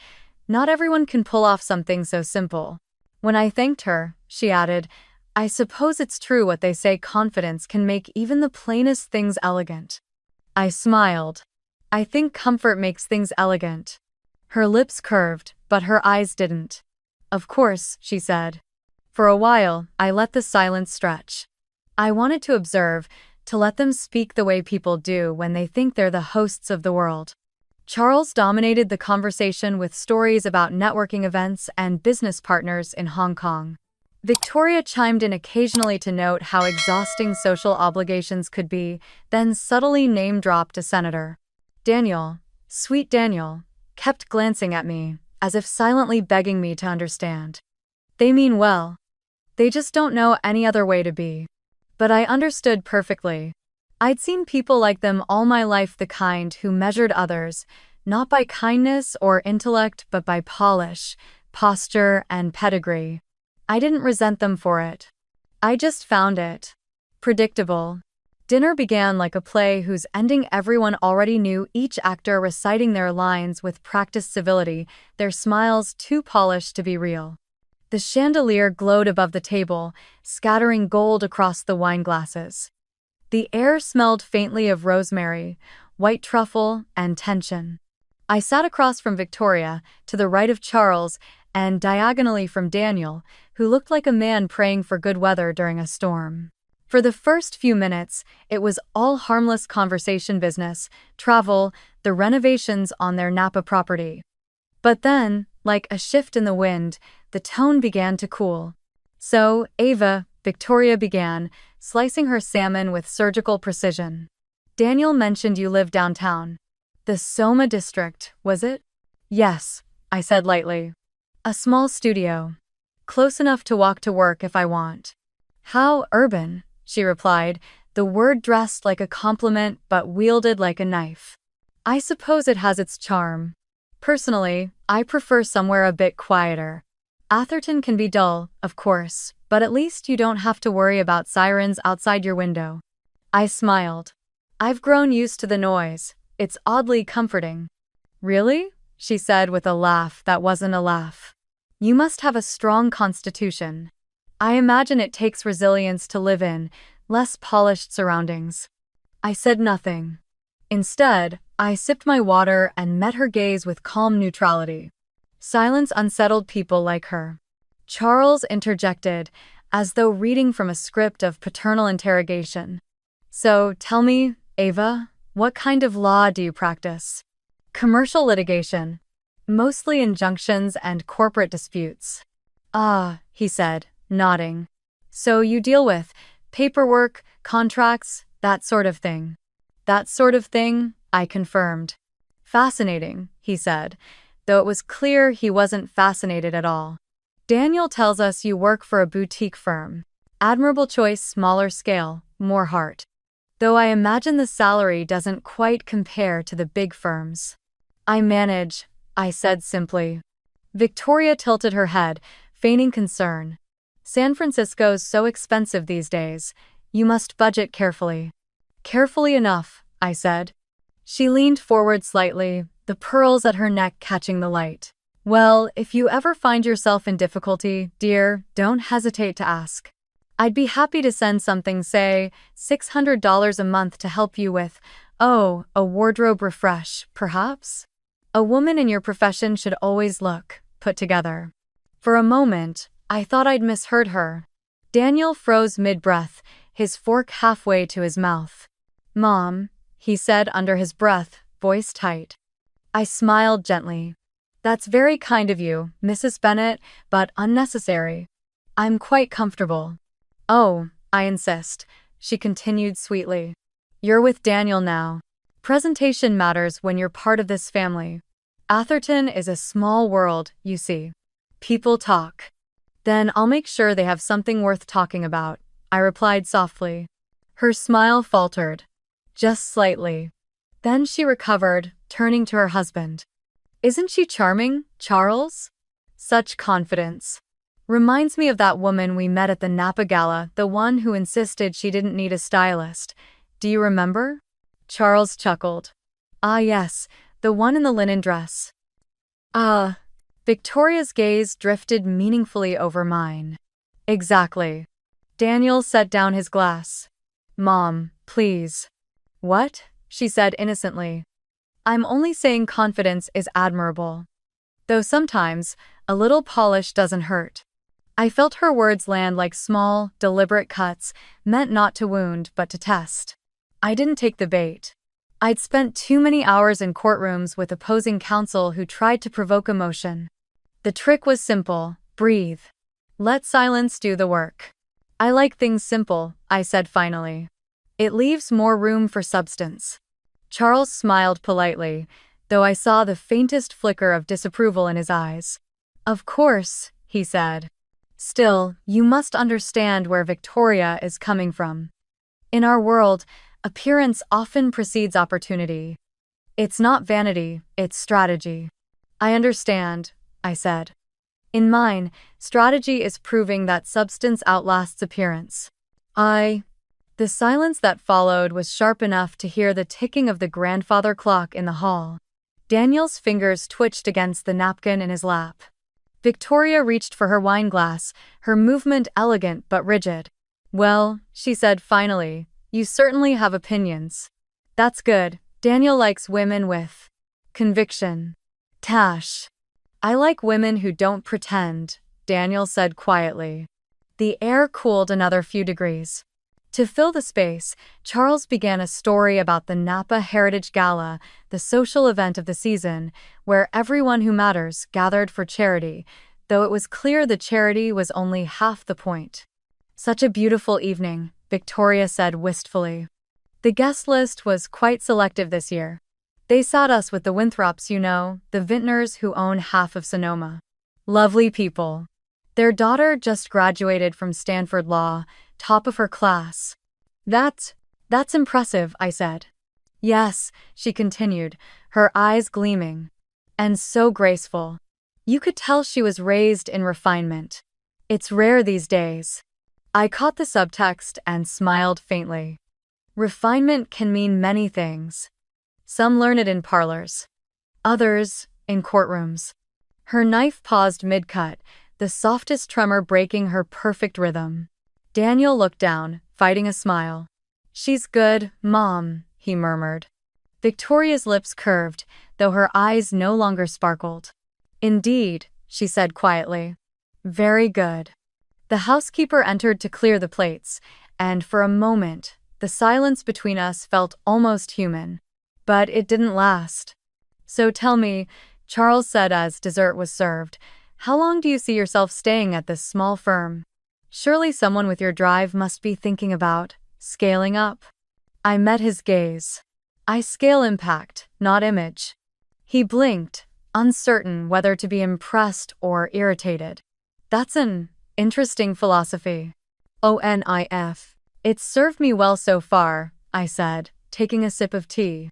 "Not everyone can pull off something so simple." When I thanked her, she added, "I suppose it's true what they say, confidence can make even the plainest things elegant." I smiled. "I think comfort makes things elegant." Her lips curved, but her eyes didn't. "Of course," she said. For a while, I let the silence stretch. I wanted to observe, to let them speak the way people do when they think they're the hosts of the world. Charles dominated the conversation with stories about networking events and business partners in Hong Kong. Victoria chimed in occasionally to note how exhausting social obligations could be, then subtly name-dropped a senator. Daniel, sweet Daniel, kept glancing at me, as if silently begging me to understand. They mean well. They just don't know any other way to be. But I understood perfectly. I'd seen people like them all my life, the kind who measured others, not by kindness or intellect but by polish, posture, and pedigree. I didn't resent them for it. I just found it predictable. Dinner began like a play whose ending everyone already knew, each actor reciting their lines with practiced civility, their smiles too polished to be real. The chandelier glowed above the table, scattering gold across the wine glasses. The air smelled faintly of rosemary, white truffle, and tension. I sat across from Victoria, to the right of Charles, and diagonally from Daniel, who looked like a man praying for good weather during a storm. For the first few minutes, it was all harmless conversation, business, travel, the renovations on their Napa property. But then, like a shift in the wind, the tone began to cool. "So, Ava," Victoria began, slicing her salmon with surgical precision. "Daniel mentioned you live downtown. The Soma district, was it?" "Yes," I said lightly. "A small studio. Close enough to walk to work if I want." "How urban," she replied, the word dressed like a compliment but wielded like a knife. "I suppose it has its charm. Personally, I prefer somewhere a bit quieter. Atherton can be dull, of course, but at least you don't have to worry about sirens outside your window." I smiled. "I've grown used to the noise. It's oddly comforting." "Really?" she said with a laugh that wasn't a laugh. "You must have a strong constitution. I imagine it takes resilience to live in less polished surroundings." I said nothing. Instead, I sipped my water and met her gaze with calm neutrality. Silence unsettled people like her. Charles interjected, as though reading from a script of paternal interrogation. "So, tell me, Ava, what kind of law do you practice?" "Commercial litigation. Mostly injunctions and corporate disputes." "Ah," he said, nodding. "So you deal with paperwork, contracts, that sort of thing." "That sort of thing," I confirmed. "Fascinating," he said, though it was clear he wasn't fascinated at all. "Daniel tells us you work for a boutique firm. Admirable choice, smaller scale, more heart. Though I imagine the salary doesn't quite compare to the big firms." "I manage," I said simply. Victoria tilted her head, feigning concern. "San Francisco's so expensive these days. You must budget carefully." "Carefully enough," I said. She leaned forward slightly, the pearls at her neck catching the light. "Well, if you ever find yourself in difficulty, dear, don't hesitate to ask. I'd be happy to send something, say, $600 a month to help you with, oh, a wardrobe refresh, perhaps?" A woman in your profession should always look put together. For a moment, I thought I'd misheard her. Daniel froze mid-breath, his fork halfway to his mouth. "Mom," he said under his breath, voice tight. I smiled gently. "That's very kind of you, Mrs. Bennet, but unnecessary. I'm quite comfortable." "Oh, I insist," she continued sweetly. "You're with Daniel now. Presentation matters when you're part of this family. Atherton is a small world, you see. People talk." "Then I'll make sure they have something worth talking about," I replied softly. Her smile faltered. Just slightly. Then she recovered, turning to her husband. "Isn't she charming, Charles? Such confidence. Reminds me of that woman we met at the Napa Gala, the one who insisted she didn't need a stylist. Do you remember? Charles chuckled. Ah, yes, the one in the linen dress. Ah. Victoria's gaze drifted meaningfully over mine. Exactly. Daniel set down his glass. Mom, please. What? She said innocently. I'm only saying confidence is admirable. Though sometimes, a little polish doesn't hurt. I felt her words land like small, deliberate cuts, meant not to wound but to test. I didn't take the bait. I'd spent too many hours in courtrooms with opposing counsel who tried to provoke emotion. The trick was simple: breathe. Let silence do the work. I like things simple, I said finally. It leaves more room for substance. Charles smiled politely, though I saw the faintest flicker of disapproval in his eyes. Of course, he said. Still, you must understand where Victoria is coming from. In our world, appearance often precedes opportunity. It's not vanity, it's strategy. I understand, I said. In mine, strategy is proving that substance outlasts appearance. The silence that followed was sharp enough to hear the ticking of the grandfather clock in the hall. Daniel's fingers twitched against the napkin in his lap. Victoria reached for her wine glass, her movement elegant but rigid. Well, she said finally, you certainly have opinions. That's good. Daniel likes women with conviction. Tash. I like women who don't pretend, Daniel said quietly. The air cooled another few degrees. To fill the space, Charles began a story about the Napa Heritage Gala, the social event of the season, where everyone who matters gathered for charity, though it was clear the charity was only half the point. Such a beautiful evening, Victoria said wistfully. The guest list was quite selective this year. They sat us with the Winthrops, you know, the vintners who own half of Sonoma. Lovely people. Their daughter just graduated from Stanford Law, top of her class. That's impressive, I said. Yes, she continued, her eyes gleaming. And so graceful. You could tell she was raised in refinement. It's rare these days. I caught the subtext and smiled faintly. Refinement can mean many things. Some learn it in parlors. Others, in courtrooms. Her knife paused mid-cut, the softest tremor breaking her perfect rhythm. Daniel looked down, fighting a smile. She's good, Mom, he murmured. Victoria's lips curved, though her eyes no longer sparkled. Indeed, she said quietly. Very good. The housekeeper entered to clear the plates, and for a moment, the silence between us felt almost human. But it didn't last. So tell me, Charles said as dessert was served, how long do you see yourself staying at this small firm? Surely someone with your drive must be thinking about scaling up. I met his gaze. I scale impact, not image. He blinked, uncertain whether to be impressed or irritated. That's an interesting philosophy. ONIF. It's served me well so far, I said, taking a sip of tea.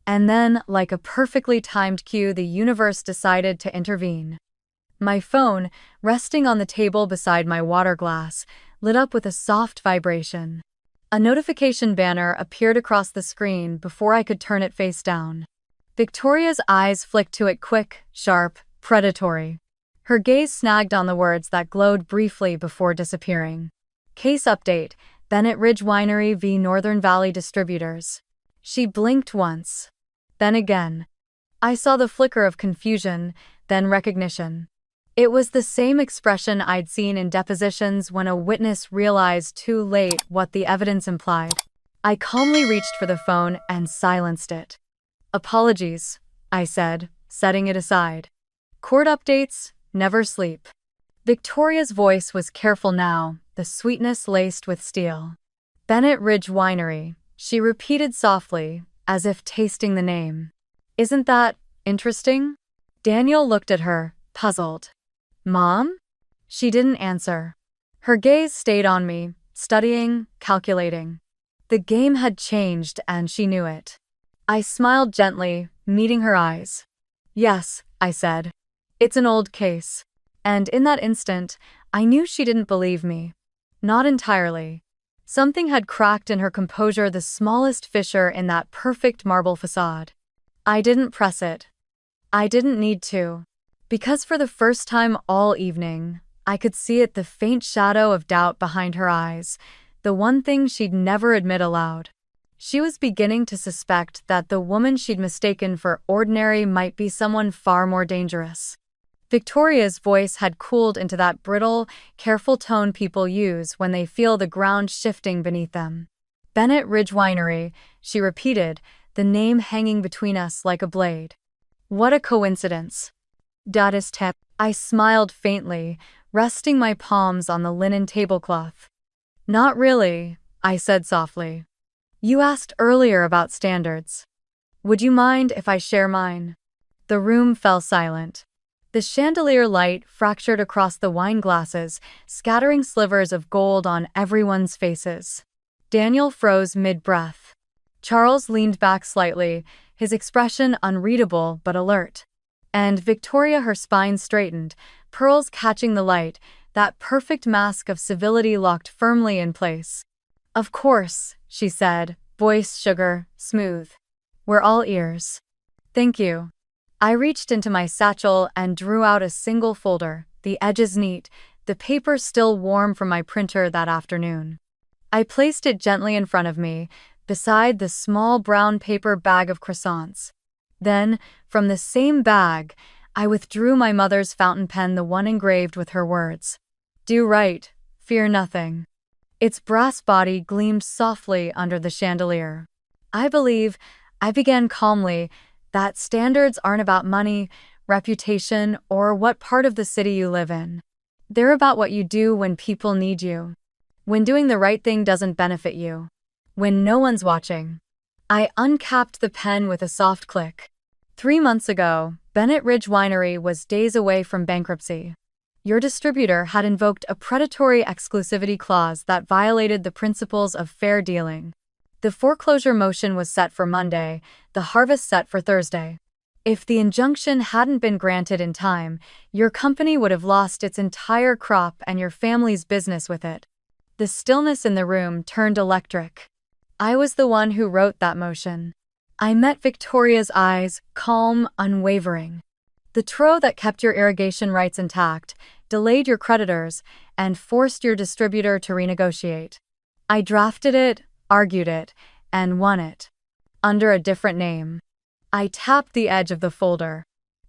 And then, like a perfectly timed cue, the universe decided to intervene. My phone, resting on the table beside my water glass, lit up with a soft vibration. A notification banner appeared across the screen before I could turn it face down. Victoria's eyes flicked to it quick, sharp, predatory. Her gaze snagged on the words that glowed briefly before disappearing. Case update, Bennett Ridge Winery v. Northern Valley Distributors. She blinked once. Then again. I saw the flicker of confusion, then recognition. It was the same expression I'd seen in depositions when a witness realized too late what the evidence implied. I calmly reached for the phone and silenced it. Apologies, I said, setting it aside. Court updates never sleep. Victoria's voice was careful now, the sweetness laced with steel. Bennett Ridge Winery, she repeated softly, as if tasting the name. Isn't that interesting? Daniel looked at her, puzzled. Mom? She didn't answer. Her gaze stayed on me, studying, calculating. The game had changed and she knew it. I smiled gently, meeting her eyes. Yes, I said. It's an old case. And in that instant, I knew she didn't believe me. Not entirely. Something had cracked in her composure, the smallest fissure in that perfect marble facade. I didn't press it. I didn't need to. Because for the first time all evening, I could see it, the faint shadow of doubt behind her eyes, the one thing she'd never admit aloud. She was beginning to suspect that the woman she'd mistaken for ordinary might be someone far more dangerous. Victoria's voice had cooled into that brittle, careful tone people use when they feel the ground shifting beneath them. Bennett Ridge Winery, she repeated, the name hanging between us like a blade. What a coincidence. Tep. I smiled faintly, resting my palms on the linen tablecloth. Not really, I said softly. You asked earlier about standards. Would you mind if I share mine? The room fell silent. The chandelier light fractured across the wine glasses, scattering slivers of gold on everyone's faces. Daniel froze mid-breath. Charles leaned back slightly, his expression unreadable but alert. And Victoria, her spine straightened, pearls catching the light, that perfect mask of civility locked firmly in place. Of course, she said, voice sugar, smooth. We're all ears. Thank you. I reached into my satchel and drew out a single folder, the edges neat, the paper still warm from my printer that afternoon. I placed it gently in front of me, beside the small brown paper bag of croissants. Then, from the same bag, I withdrew my mother's fountain pen, the one engraved with her words. Do right, fear nothing. Its brass body gleamed softly under the chandelier. I believe, I began calmly, that standards aren't about money, reputation, or what part of the city you live in. They're about what you do when people need you. When doing the right thing doesn't benefit you. When no one's watching. I uncapped the pen with a soft click. 3 months ago, Bennett Ridge Winery was days away from bankruptcy. Your distributor had invoked a predatory exclusivity clause that violated the principles of fair dealing. The foreclosure motion was set for Monday, the harvest set for Thursday. If the injunction hadn't been granted in time, your company would have lost its entire crop and your family's business with it. The stillness in the room turned electric. I was the one who wrote that motion. I met Victoria's eyes, calm, unwavering. The trough that kept your irrigation rights intact, delayed your creditors, and forced your distributor to renegotiate. I drafted it, argued it, and won it. Under a different name. I tapped the edge of the folder.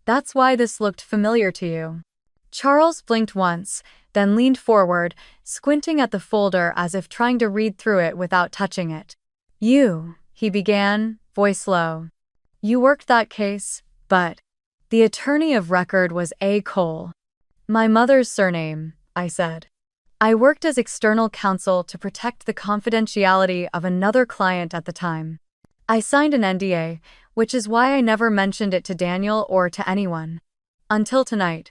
That's why this looked familiar to you. Charles blinked once, then leaned forward, squinting at the folder as if trying to read through it without touching it. You, he began, voice low. You worked that case, but the attorney of record was A. Cole. My mother's surname, I said. I worked as external counsel to protect the confidentiality of another client at the time. I signed an NDA, which is why I never mentioned it to Daniel or to anyone. Until tonight.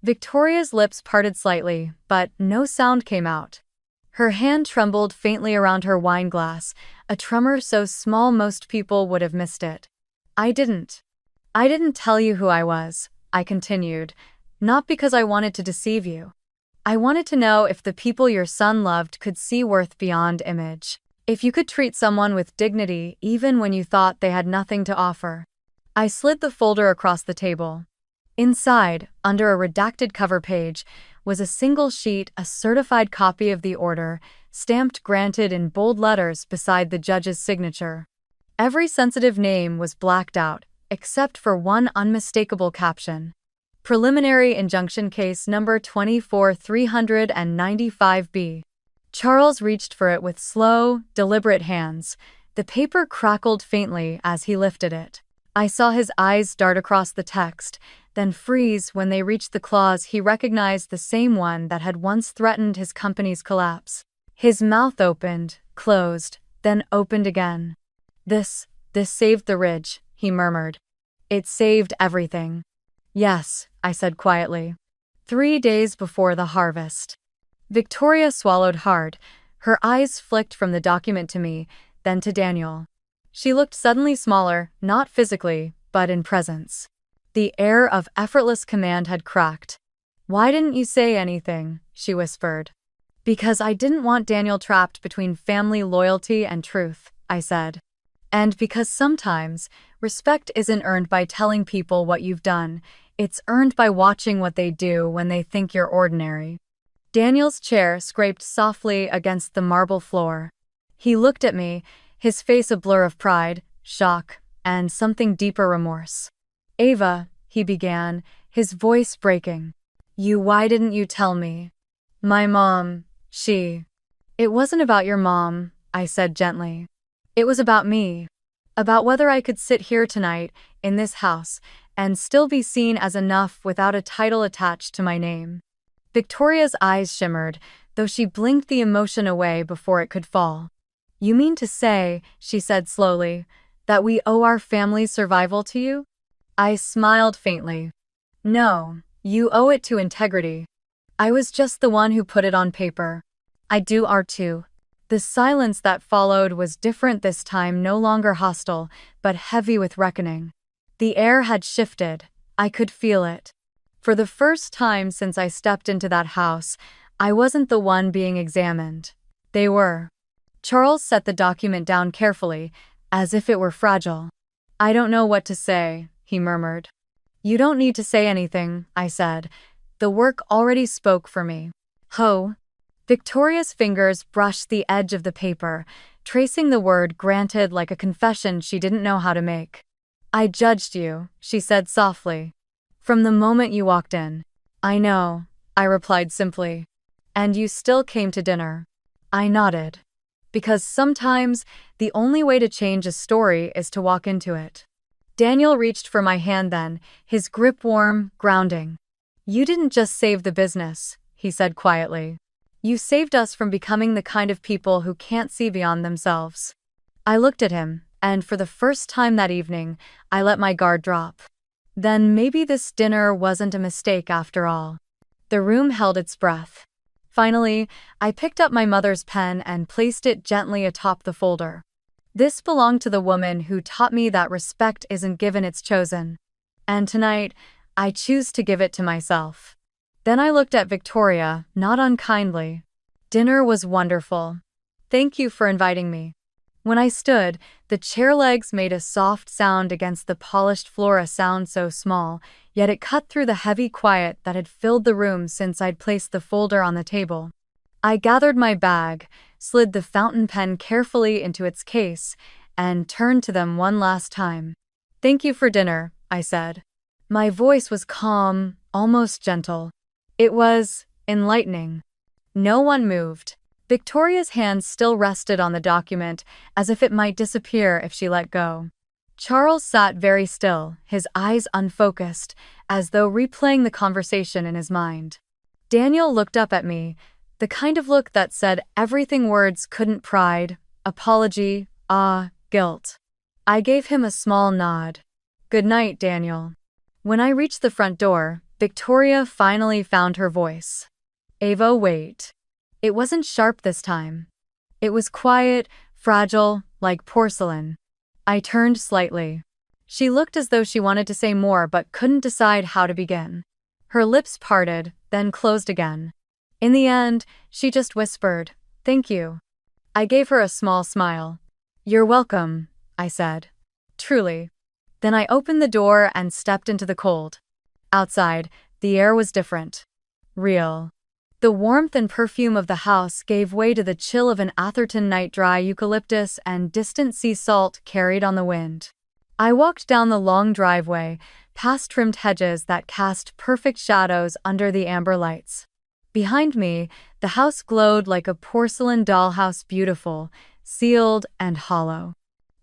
Victoria's lips parted slightly, but no sound came out. Her hand trembled faintly around her wine glass, a tremor so small most people would have missed it. I didn't tell you who I was, I continued, not because I wanted to deceive you. I wanted to know if the people your son loved could see worth beyond image. If you could treat someone with dignity even when you thought they had nothing to offer. I slid the folder across the table. Inside, under a redacted cover page, was a single sheet, a certified copy of the order, stamped granted in bold letters beside the judge's signature. Every sensitive name was blacked out, except for one unmistakable caption. Preliminary Injunction Case Number 24395B. Charles reached for it with slow, deliberate hands. The paper crackled faintly as he lifted it. I saw his eyes dart across the text, then freeze when they reached the clause he recognized, the same one that had once threatened his company's collapse. His mouth opened, closed, then opened again. This saved the Ridge, he murmured. It saved everything. Yes, I said quietly. 3 days before the harvest. Victoria swallowed hard. Her eyes flicked from the document to me, then to Daniel. She looked suddenly smaller, not physically, but in presence. The air of effortless command had cracked. Why didn't you say anything? She whispered. Because I didn't want Daniel trapped between family loyalty and truth, I said. And because sometimes, respect isn't earned by telling people what you've done, it's earned by watching what they do when they think you're ordinary. Daniel's chair scraped softly against the marble floor. He looked at me, his face a blur of pride, shock, and something deeper remorse. Ava, he began, his voice breaking. Why didn't you tell me? My mom, she. It wasn't about your mom, I said gently. It was about me. About whether I could sit here tonight, in this house, and still be seen as enough without a title attached to my name. Victoria's eyes shimmered, though she blinked the emotion away before it could fall. You mean to say, she said slowly, that we owe our family's survival to you? I smiled faintly. No, you owe it to integrity. I was just the one who put it on paper. I do our too. The silence that followed was different this time, no longer hostile, but heavy with reckoning. The air had shifted. I could feel it. For the first time since I stepped into that house, I wasn't the one being examined. They were. Charles set the document down carefully, as if it were fragile. I don't know what to say, he murmured. You don't need to say anything, I said. The work already spoke for me. Ho. Victoria's fingers brushed the edge of the paper, tracing the word granted like a confession she didn't know how to make. I judged you, she said softly. From the moment you walked in. I know, I replied simply. And you still came to dinner. I nodded. Because sometimes, the only way to change a story is to walk into it. Daniel reached for my hand then, his grip warm, grounding. You didn't just save the business, he said quietly. You saved us from becoming the kind of people who can't see beyond themselves. I looked at him, and for the first time that evening, I let my guard drop. Then maybe this dinner wasn't a mistake after all. The room held its breath. Finally, I picked up my mother's pen and placed it gently atop the folder. This belonged to the woman who taught me that respect isn't given, it's chosen. And tonight, I choose to give it to myself. Then I looked at Victoria, not unkindly. Dinner was wonderful. Thank you for inviting me. When I stood, the chair legs made a soft sound against the polished floor, a sound so small, yet it cut through the heavy quiet that had filled the room since I'd placed the folder on the table. I gathered my bag, slid the fountain pen carefully into its case, and turned to them one last time. Thank you for dinner, I said. My voice was calm, almost gentle. It was enlightening. No one moved. Victoria's hands still rested on the document, as if it might disappear if she let go. Charles sat very still, his eyes unfocused, as though replaying the conversation in his mind. Daniel looked up at me, the kind of look that said everything words couldn't: pride, apology, awe, guilt. I gave him a small nod. Good night, Daniel. When I reached the front door, Victoria finally found her voice. Ava, wait. It wasn't sharp this time. It was quiet, fragile, like porcelain. I turned slightly. She looked as though she wanted to say more but couldn't decide how to begin. Her lips parted, then closed again. In the end, she just whispered, "Thank you." I gave her a small smile. "You're welcome," I said. Truly. Then I opened the door and stepped into the cold. Outside, the air was different. Real. The warmth and perfume of the house gave way to the chill of an Atherton night, dry eucalyptus and distant sea salt carried on the wind. I walked down the long driveway, past trimmed hedges that cast perfect shadows under the amber lights. Behind me, the house glowed like a porcelain dollhouse, beautiful, sealed, and hollow.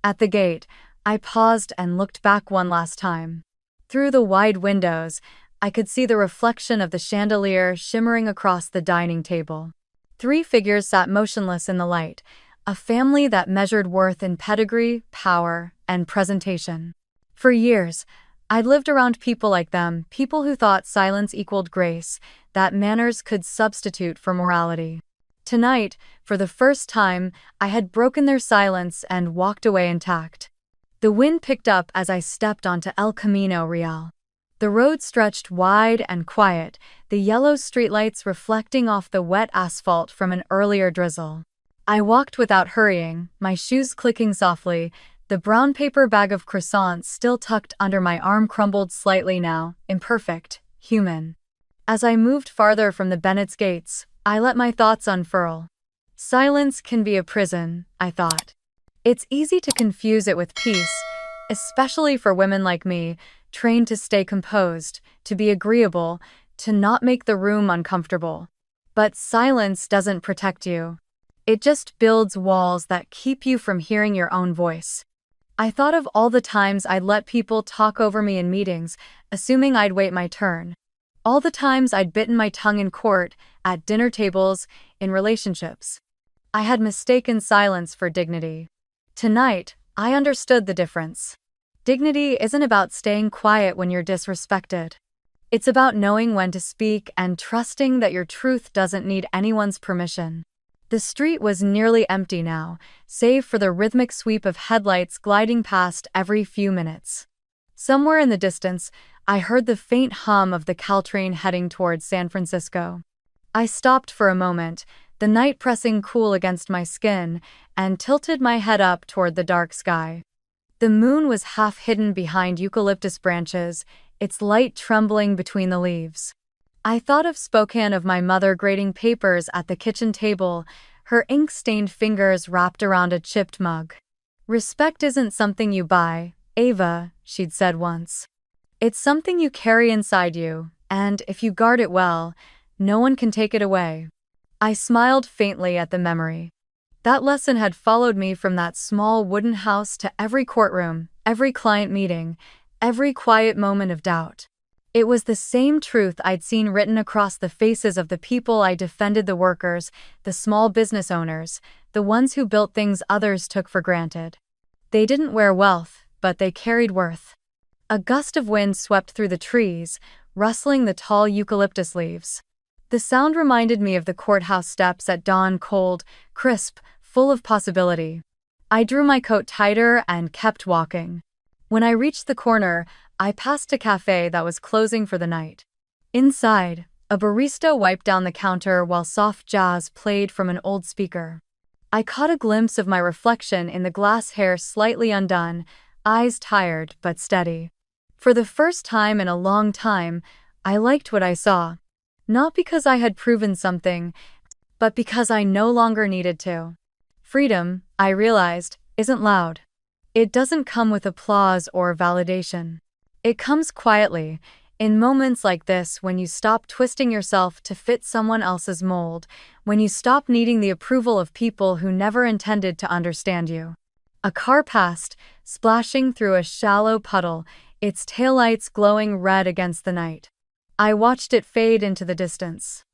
At the gate, I paused and looked back one last time. Through the wide windows, I could see the reflection of the chandelier shimmering across the dining table. 3 figures sat motionless in the light, a family that measured worth in pedigree, power, and presentation. For years, I'd lived around people like them, people who thought silence equaled grace, that manners could substitute for morality. Tonight, for the first time, I had broken their silence and walked away intact. The wind picked up as I stepped onto El Camino Real. The road stretched wide and quiet, the yellow streetlights reflecting off the wet asphalt from an earlier drizzle. I walked without hurrying, my shoes clicking softly, the brown paper bag of croissants still tucked under my arm crumbled slightly now, imperfect, human. As I moved farther from the Bennett's gates, I let my thoughts unfurl. Silence can be a prison, I thought. It's easy to confuse it with peace, especially for women like me, trained to stay composed, to be agreeable, to not make the room uncomfortable. But silence doesn't protect you. It just builds walls that keep you from hearing your own voice. I thought of all the times I'd let people talk over me in meetings, assuming I'd wait my turn. All the times I'd bitten my tongue in court, at dinner tables, in relationships. I had mistaken silence for dignity. Tonight, I understood the difference. Dignity isn't about staying quiet when you're disrespected. It's about knowing when to speak and trusting that your truth doesn't need anyone's permission. The street was nearly empty now, save for the rhythmic sweep of headlights gliding past every few minutes. Somewhere in the distance, I heard the faint hum of the Caltrain heading towards San Francisco. I stopped for a moment, the night pressing cool against my skin, and tilted my head up toward the dark sky. The moon was half hidden behind eucalyptus branches, its light trembling between the leaves. I thought of Spokane, of my mother grating papers at the kitchen table, her ink-stained fingers wrapped around a chipped mug. "Respect isn't something you buy, Ava," she'd said once. "It's something you carry inside you, and if you guard it well, no one can take it away." I smiled faintly at the memory. That lesson had followed me from that small wooden house to every courtroom, every client meeting, every quiet moment of doubt. It was the same truth I'd seen written across the faces of the people I defended, the workers, the small business owners, the ones who built things others took for granted. They didn't wear wealth, but they carried worth. A gust of wind swept through the trees, rustling the tall eucalyptus leaves. The sound reminded me of the courthouse steps at dawn, cold, crisp, full of possibility. I drew my coat tighter and kept walking. When I reached the corner, I passed a cafe that was closing for the night. Inside, a barista wiped down the counter while soft jazz played from an old speaker. I caught a glimpse of my reflection in the glass, hair slightly undone, eyes tired but steady. For the first time in a long time, I liked what I saw. Not because I had proven something, but because I no longer needed to. Freedom, I realized, isn't loud. It doesn't come with applause or validation. It comes quietly, in moments like this, when you stop twisting yourself to fit someone else's mold, when you stop needing the approval of people who never intended to understand you. A car passed, splashing through a shallow puddle, its taillights glowing red against the night. I watched it fade into the distance.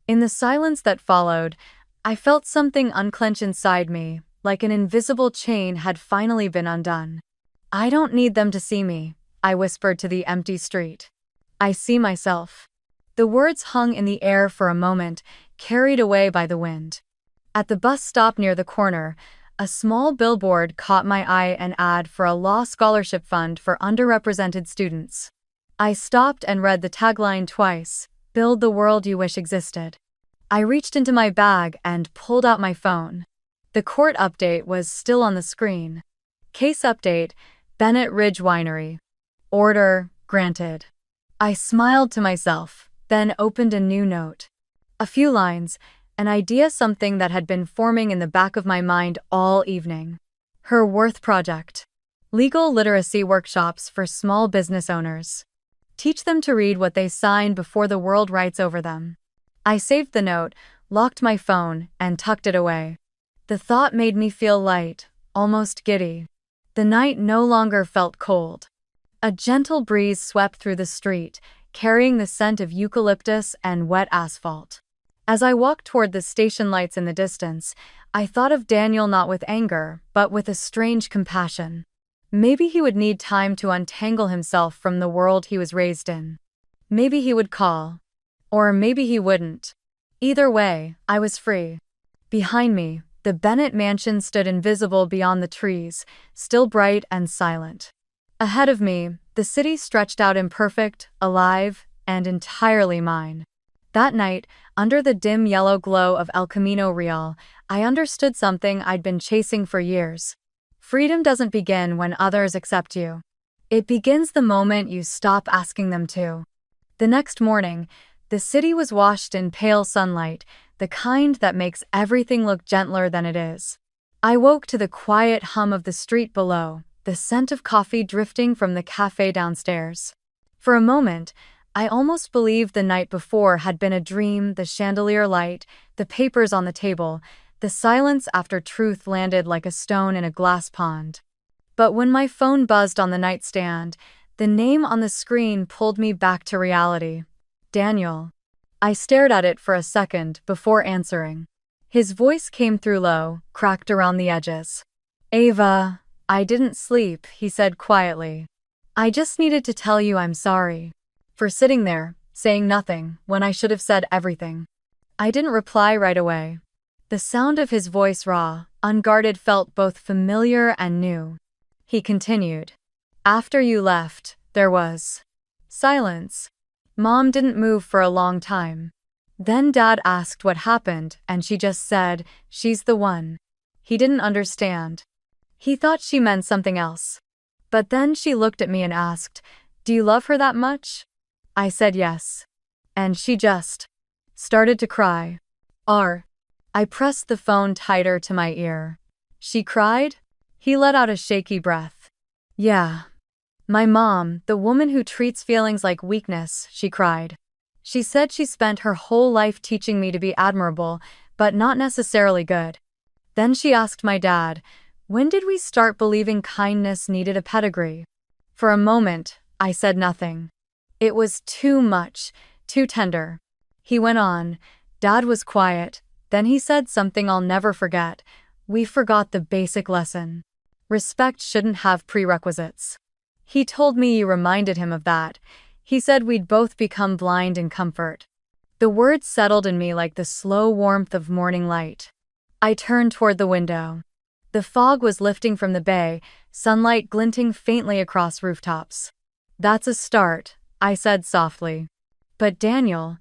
In the silence that followed, I felt something unclench inside me, like an invisible chain had finally been undone. "I don't need them to see me," I whispered to the empty street. "I see myself." The words hung in the air for a moment, carried away by the wind. At the bus stop near the corner, a small billboard caught my eye, an ad for a law scholarship fund for underrepresented students. I stopped and read the tagline twice, "Build the world you wish existed." I reached into my bag and pulled out my phone. The court update was still on the screen. Case update, Bennett Ridge Winery. Order granted. I smiled to myself, then opened a new note. A few lines, an idea, something that had been forming in the back of my mind all evening. Her Worth Project. Legal literacy workshops for small business owners. Teach them to read what they sign before the world writes over them. I saved the note, locked my phone, and tucked it away. The thought made me feel light, almost giddy. The night no longer felt cold. A gentle breeze swept through the street, carrying the scent of eucalyptus and wet asphalt. As I walked toward the station lights in the distance, I thought of Daniel, not with anger, but with a strange compassion. Maybe he would need time to untangle himself from the world he was raised in. Maybe he would call. Or maybe he wouldn't. Either way, I was free. Behind me, the Bennett mansion stood invisible beyond the trees, still bright and silent. Ahead of me, The city stretched out imperfect, alive, and entirely mine. That night, under the dim yellow glow of El Camino Real, I understood something I'd been chasing for years. Freedom doesn't begin when others accept you. It begins the moment you stop asking them to. The next morning, the city was washed in pale sunlight, the kind that makes everything look gentler than it is. I woke to the quiet hum of the street below, the scent of coffee drifting from the cafe downstairs. For a moment, I almost believed the night before had been a dream, the chandelier light, the papers on the table, the silence after truth landed like a stone in a glass pond. But when my phone buzzed on the nightstand, the name on the screen pulled me back to reality. Daniel. I stared at it for a second before answering. His voice came through low, cracked around the edges. Ava, I didn't sleep, he said quietly. I just needed to tell you I'm sorry. For sitting there, saying nothing, when I should have said everything. I didn't reply right away. The sound of his voice, raw, unguarded, felt both familiar and new. He continued. After you left, there was silence. Mom didn't move for a long time. Then Dad asked what happened, and she just said, she's the one. He didn't understand. He thought she meant something else. But then she looked at me and asked, do you love her that much? I said yes. And she just started to cry. I pressed the phone tighter to my ear. She cried? He let out a shaky breath. Yeah. My mom, the woman who treats feelings like weakness, she cried. She said she spent her whole life teaching me to be admirable, but not necessarily good. Then she asked my dad, when did we start believing kindness needed a pedigree? For a moment, I said nothing. It was too much, too tender. He went on. Dad was quiet. Then he said something I'll never forget. We forgot the basic lesson. Respect shouldn't have prerequisites. He told me you reminded him of that. He said we'd both become blind in comfort. The words settled in me like the slow warmth of morning light. I turned toward the window. The fog was lifting from the bay, sunlight glinting faintly across rooftops. That's a start, I said softly. But Daniel,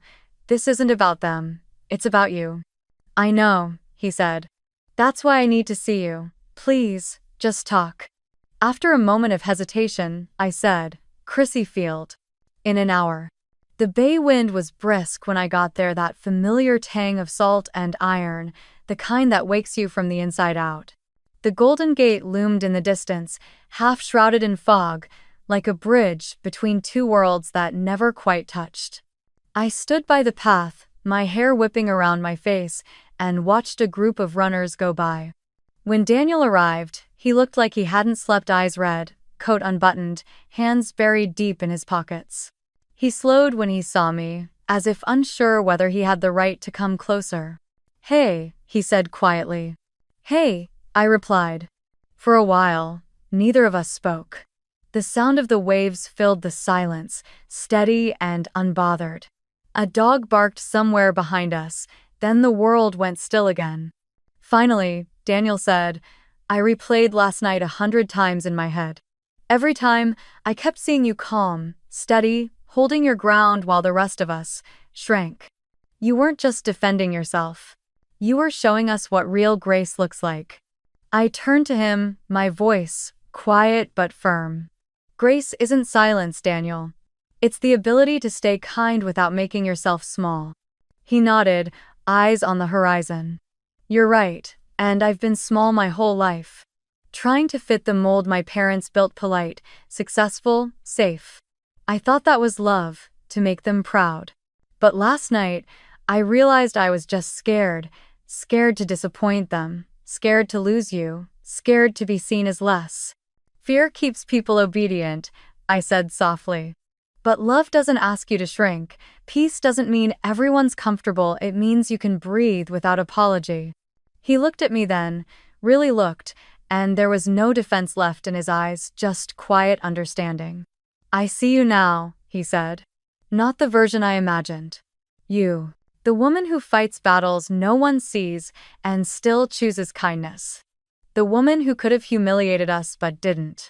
this isn't about them. It's about you. I know, he said. That's why I need to see you. Please, just talk. After a moment of hesitation, I said, Crissy Field. In an hour. The bay wind was brisk when I got there, that familiar tang of salt and iron, the kind that wakes you from the inside out. The Golden Gate loomed in the distance, half shrouded in fog, like a bridge between two worlds that never quite touched. I stood by the path, my hair whipping around my face, and watched a group of runners go by. When Daniel arrived, he looked like he hadn't slept, eyes red, coat unbuttoned, hands buried deep in his pockets. He slowed when he saw me, as if unsure whether he had the right to come closer. Hey, he said quietly. Hey, I replied. For a while, neither of us spoke. The sound of the waves filled the silence, steady and unbothered. A dog barked somewhere behind us, then the world went still again. Finally, Daniel said, I replayed last night 100 times in my head. Every time, I kept seeing you calm, steady, holding your ground while the rest of us shrank. You weren't just defending yourself. You were showing us what real grace looks like. I turned to him, my voice quiet but firm. Grace isn't silence, Daniel. It's the ability to stay kind without making yourself small. He nodded, eyes on the horizon. You're right, and I've been small my whole life. Trying to fit the mold my parents built, polite, successful, safe. I thought that was love, to make them proud. But last night, I realized I was just scared to disappoint them, scared to lose you, scared to be seen as less. Fear keeps people obedient, I said softly. But love doesn't ask you to shrink. Peace doesn't mean everyone's comfortable, it means you can breathe without apology. He looked at me then, really looked, and there was no defense left in his eyes, just quiet understanding. I see you now, he said. Not the version I imagined. You. The woman who fights battles no one sees and still chooses kindness. The woman who could have humiliated us but didn't.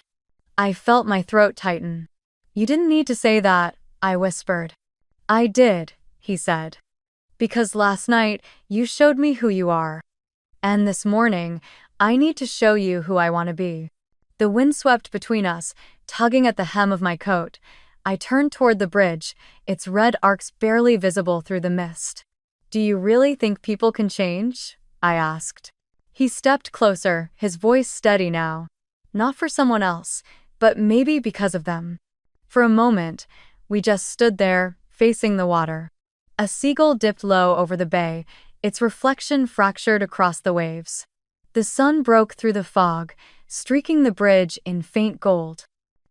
I felt my throat tighten. You didn't need to say that, I whispered. I did, he said. Because last night, you showed me who you are. And this morning, I need to show you who I want to be. The wind swept between us, tugging at the hem of my coat. I turned toward the bridge, its red arcs barely visible through the mist. Do you really think people can change? I asked. He stepped closer, his voice steady now. Not for someone else, but maybe because of them. For a moment, we just stood there, facing the water. A seagull dipped low over the bay, its reflection fractured across the waves. The sun broke through the fog, streaking the bridge in faint gold.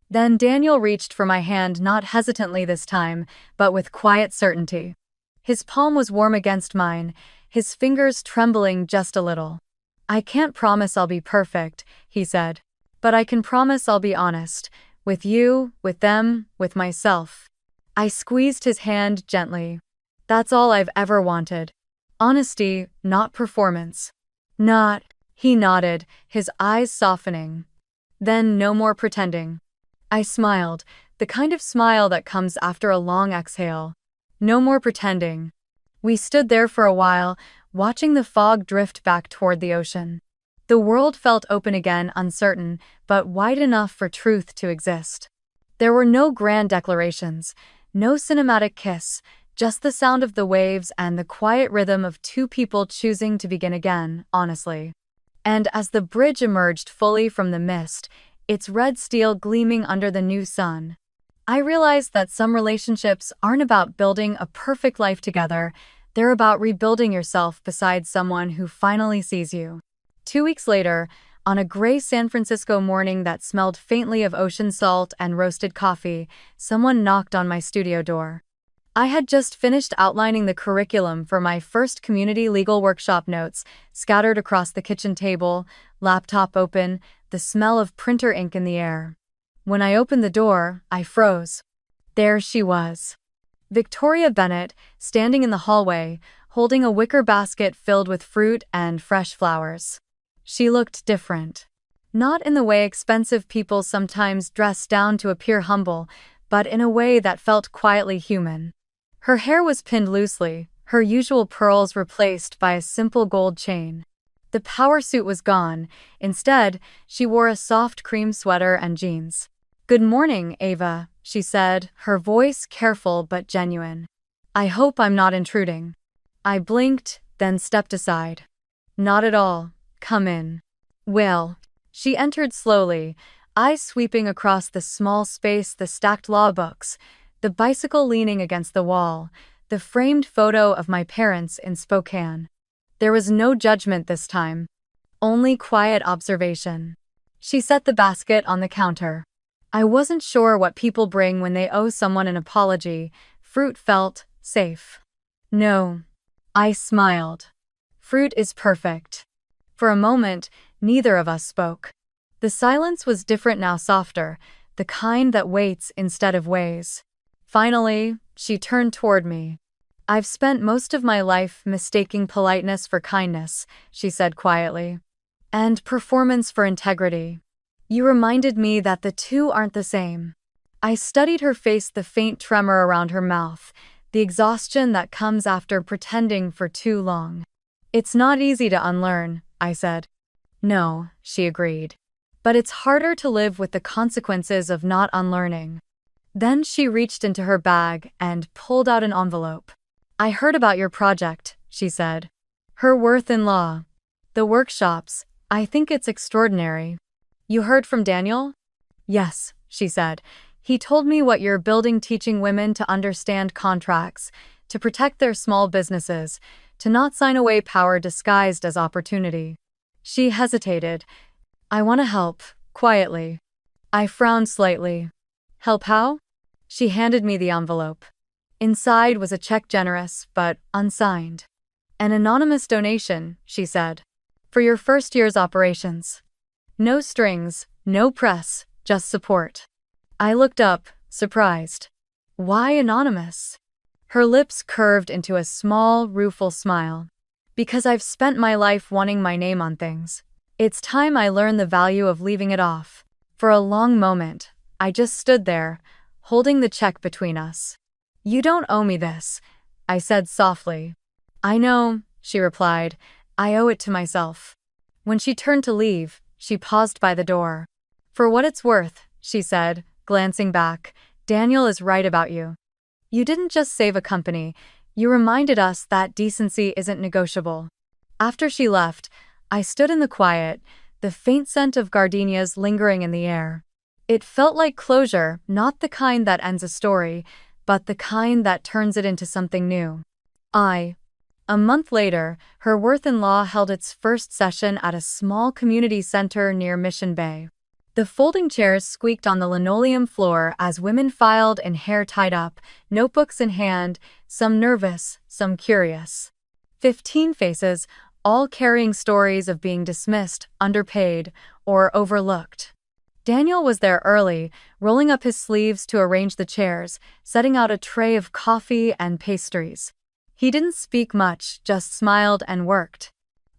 Then Daniel reached for my hand, not hesitantly this time, but with quiet certainty. His palm was warm against mine, his fingers trembling just a little. I can't promise I'll be perfect, he said. But I can promise I'll be honest. With you, with them, with myself. I squeezed his hand gently. That's all I've ever wanted. Honesty, not performance. Not, he nodded, his eyes softening. Then no more pretending. I smiled, the kind of smile that comes after a long exhale. No more pretending. We stood there for a while, watching the fog drift back toward the ocean. The world felt open again, uncertain, but wide enough for truth to exist. There were no grand declarations, no cinematic kiss, just the sound of the waves and the quiet rhythm of two people choosing to begin again, honestly. And as the bridge emerged fully from the mist, its red steel gleaming under the new sun, I realized that some relationships aren't about building a perfect life together, they're about rebuilding yourself beside someone who finally sees you. 2 weeks later, on a gray San Francisco morning that smelled faintly of ocean salt and roasted coffee, someone knocked on my studio door. I had just finished outlining the curriculum for my first community legal workshop, notes scattered across the kitchen table, laptop open, the smell of printer ink in the air. When I opened the door, I froze. There she was. Victoria Bennett, standing in the hallway, holding a wicker basket filled with fruit and fresh flowers. She looked different. Not in the way expensive people sometimes dress down to appear humble, but in a way that felt quietly human. Her hair was pinned loosely, her usual pearls replaced by a simple gold chain. The power suit was gone. Instead, she wore a soft cream sweater and jeans. "Good morning, Ava," she said, her voice careful but genuine. "I hope I'm not intruding." I blinked, then stepped aside. "Not at all. Come in." "Well." She entered slowly, eyes sweeping across the small space, the stacked law books, the bicycle leaning against the wall, the framed photo of my parents in Spokane. There was no judgment this time, only quiet observation. She set the basket on the counter. I wasn't sure what people bring when they owe someone an apology. Fruit felt safe. "No." I smiled. "Fruit is perfect." For a moment, neither of us spoke. The silence was different now, softer, the kind that waits instead of weighs. Finally, she turned toward me. "I've spent most of my life mistaking politeness for kindness," she said quietly. "And performance for integrity. You reminded me that the two aren't the same." I studied her face, the faint tremor around her mouth, the exhaustion that comes after pretending for too long. "It's not easy to unlearn," I said. "No," she agreed. "But it's harder to live with the consequences of not unlearning." Then she reached into her bag and pulled out an envelope. "I heard about your project," she said. Her worth in law. "The workshops. I think it's extraordinary." "You heard from Daniel?" "Yes," she said. "He told me what you're building, teaching women to understand contracts, to protect their small businesses, to not sign away power disguised as opportunity." She hesitated. "I want to help," quietly. I frowned slightly. "Help how?" She handed me the envelope. Inside was a check, generous but unsigned. "An anonymous donation," she said. "For your first year's operations. No strings, no press, just support." I looked up, surprised. "Why anonymous?" Her lips curved into a small, rueful smile. "Because I've spent my life wanting my name on things. It's time I learned the value of leaving it off." For a long moment, I just stood there, holding the check between us. "You don't owe me this," I said softly. "I know," she replied. "I owe it to myself." When she turned to leave, she paused by the door. "For what it's worth," she said, glancing back, "Daniel is right about you. You didn't just save a company, you reminded us that decency isn't negotiable." After she left, I stood in the quiet, the faint scent of gardenias lingering in the air. It felt like closure, not the kind that ends a story, but the kind that turns it into something new. A month later, her worth-in-law held its first session at a small community center near Mission Bay. The folding chairs squeaked on the linoleum floor as women filed in hair tied up, notebooks in hand, some nervous, some curious. 15 faces, all carrying stories of being dismissed, underpaid, or overlooked. Daniel was there early, rolling up his sleeves to arrange the chairs, setting out a tray of coffee and pastries. He didn't speak much, just smiled and worked.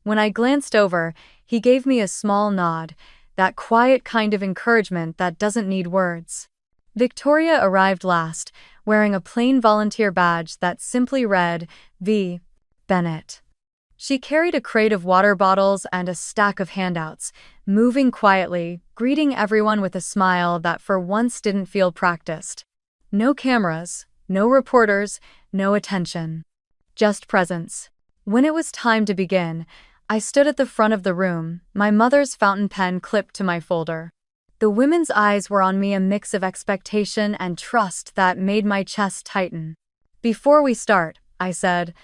When I glanced over, he gave me a small nod, that quiet kind of encouragement that doesn't need words. Victoria arrived last, wearing a plain volunteer badge that simply read, V. Bennett. She carried a crate of water bottles and a stack of handouts, moving quietly, greeting everyone with a smile that for once didn't feel practiced. No cameras, no reporters, no attention. Just presence. When it was time to begin, I stood at the front of the room, my mother's fountain pen clipped to my folder. The women's eyes were on me, a mix of expectation and trust that made my chest tighten. "Before we start," I said,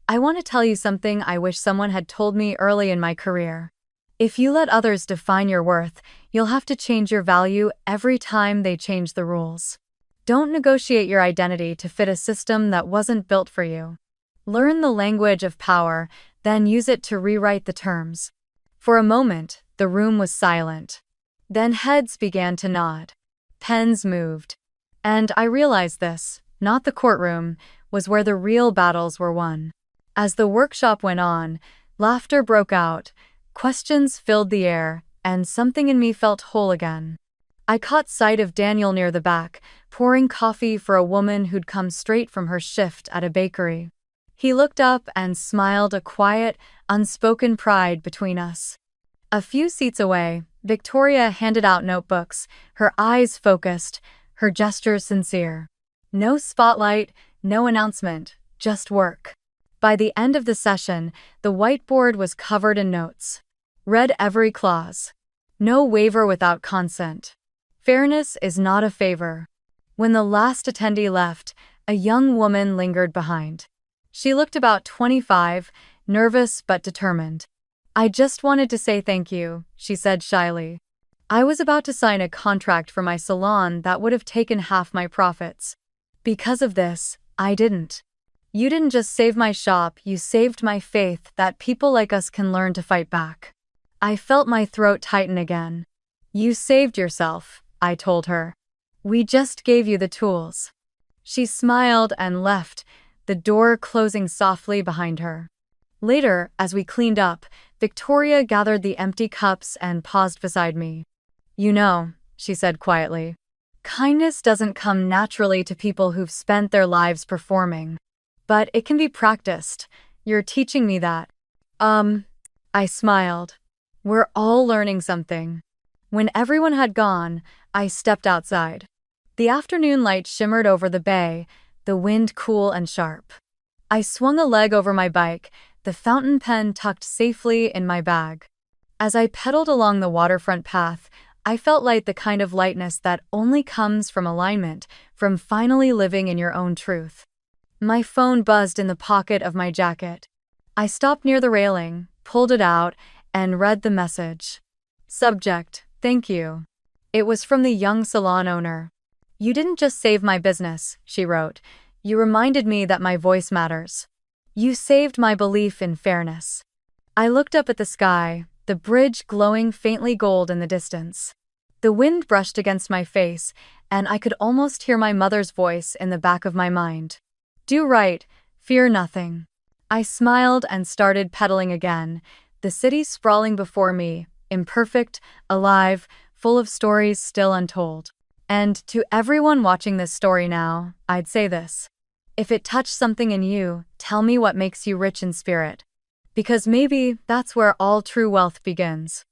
"I want to tell you something I wish someone had told me early in my career. If you let others define your worth, you'll have to change your value every time they change the rules. Don't negotiate your identity to fit a system that wasn't built for you. Learn the language of power, then use it to rewrite the terms." For a moment, the room was silent. Then heads began to nod. Pens moved. And I realized this, not the courtroom, was where the real battles were won. As the workshop went on, laughter broke out, questions filled the air, and something in me felt whole again. I caught sight of Daniel near the back, pouring coffee for a woman who'd come straight from her shift at a bakery. He looked up and smiled, a quiet, unspoken pride between us. A few seats away, Victoria handed out notebooks, her eyes focused, her gestures sincere. No spotlight, no announcement, just work. By the end of the session, the whiteboard was covered in notes. Read every clause. No waiver without consent. Fairness is not a favor. When the last attendee left, a young woman lingered behind. She looked about 25, nervous but determined. "I just wanted to say thank you," she said shyly. "I was about to sign a contract for my salon that would have taken half my profits. Because of this, I didn't. You didn't just save my shop, you saved my faith that people like us can learn to fight back." I felt my throat tighten again. "You saved yourself," I told her. "We just gave you the tools." She smiled and left, the door closing softly behind her. Later, as we cleaned up, Victoria gathered the empty cups and paused beside me. "You know," she said quietly, "kindness doesn't come naturally to people who've spent their lives performing. But it can be practiced. You're teaching me that." I smiled. "We're all learning something." When everyone had gone, I stepped outside. The afternoon light shimmered over the bay, the wind cool and sharp. I swung a leg over my bike, the fountain pen tucked safely in my bag. As I pedaled along the waterfront path, I felt light, the kind of lightness that only comes from alignment, from finally living in your own truth. My phone buzzed in the pocket of my jacket. I stopped near the railing, pulled it out, and read the message. Subject: "Thank you." It was from the young salon owner. "You didn't just save my business," she wrote. "You reminded me that my voice matters. You saved my belief in fairness." I looked up at the sky, the bridge glowing faintly gold in the distance. The wind brushed against my face, and I could almost hear my mother's voice in the back of my mind. "Do right, fear nothing." I smiled and started pedaling again, the city sprawling before me, imperfect, alive, full of stories still untold. And to everyone watching this story now, I'd say this. If it touched something in you, tell me what makes you rich in spirit. Because maybe that's where all true wealth begins.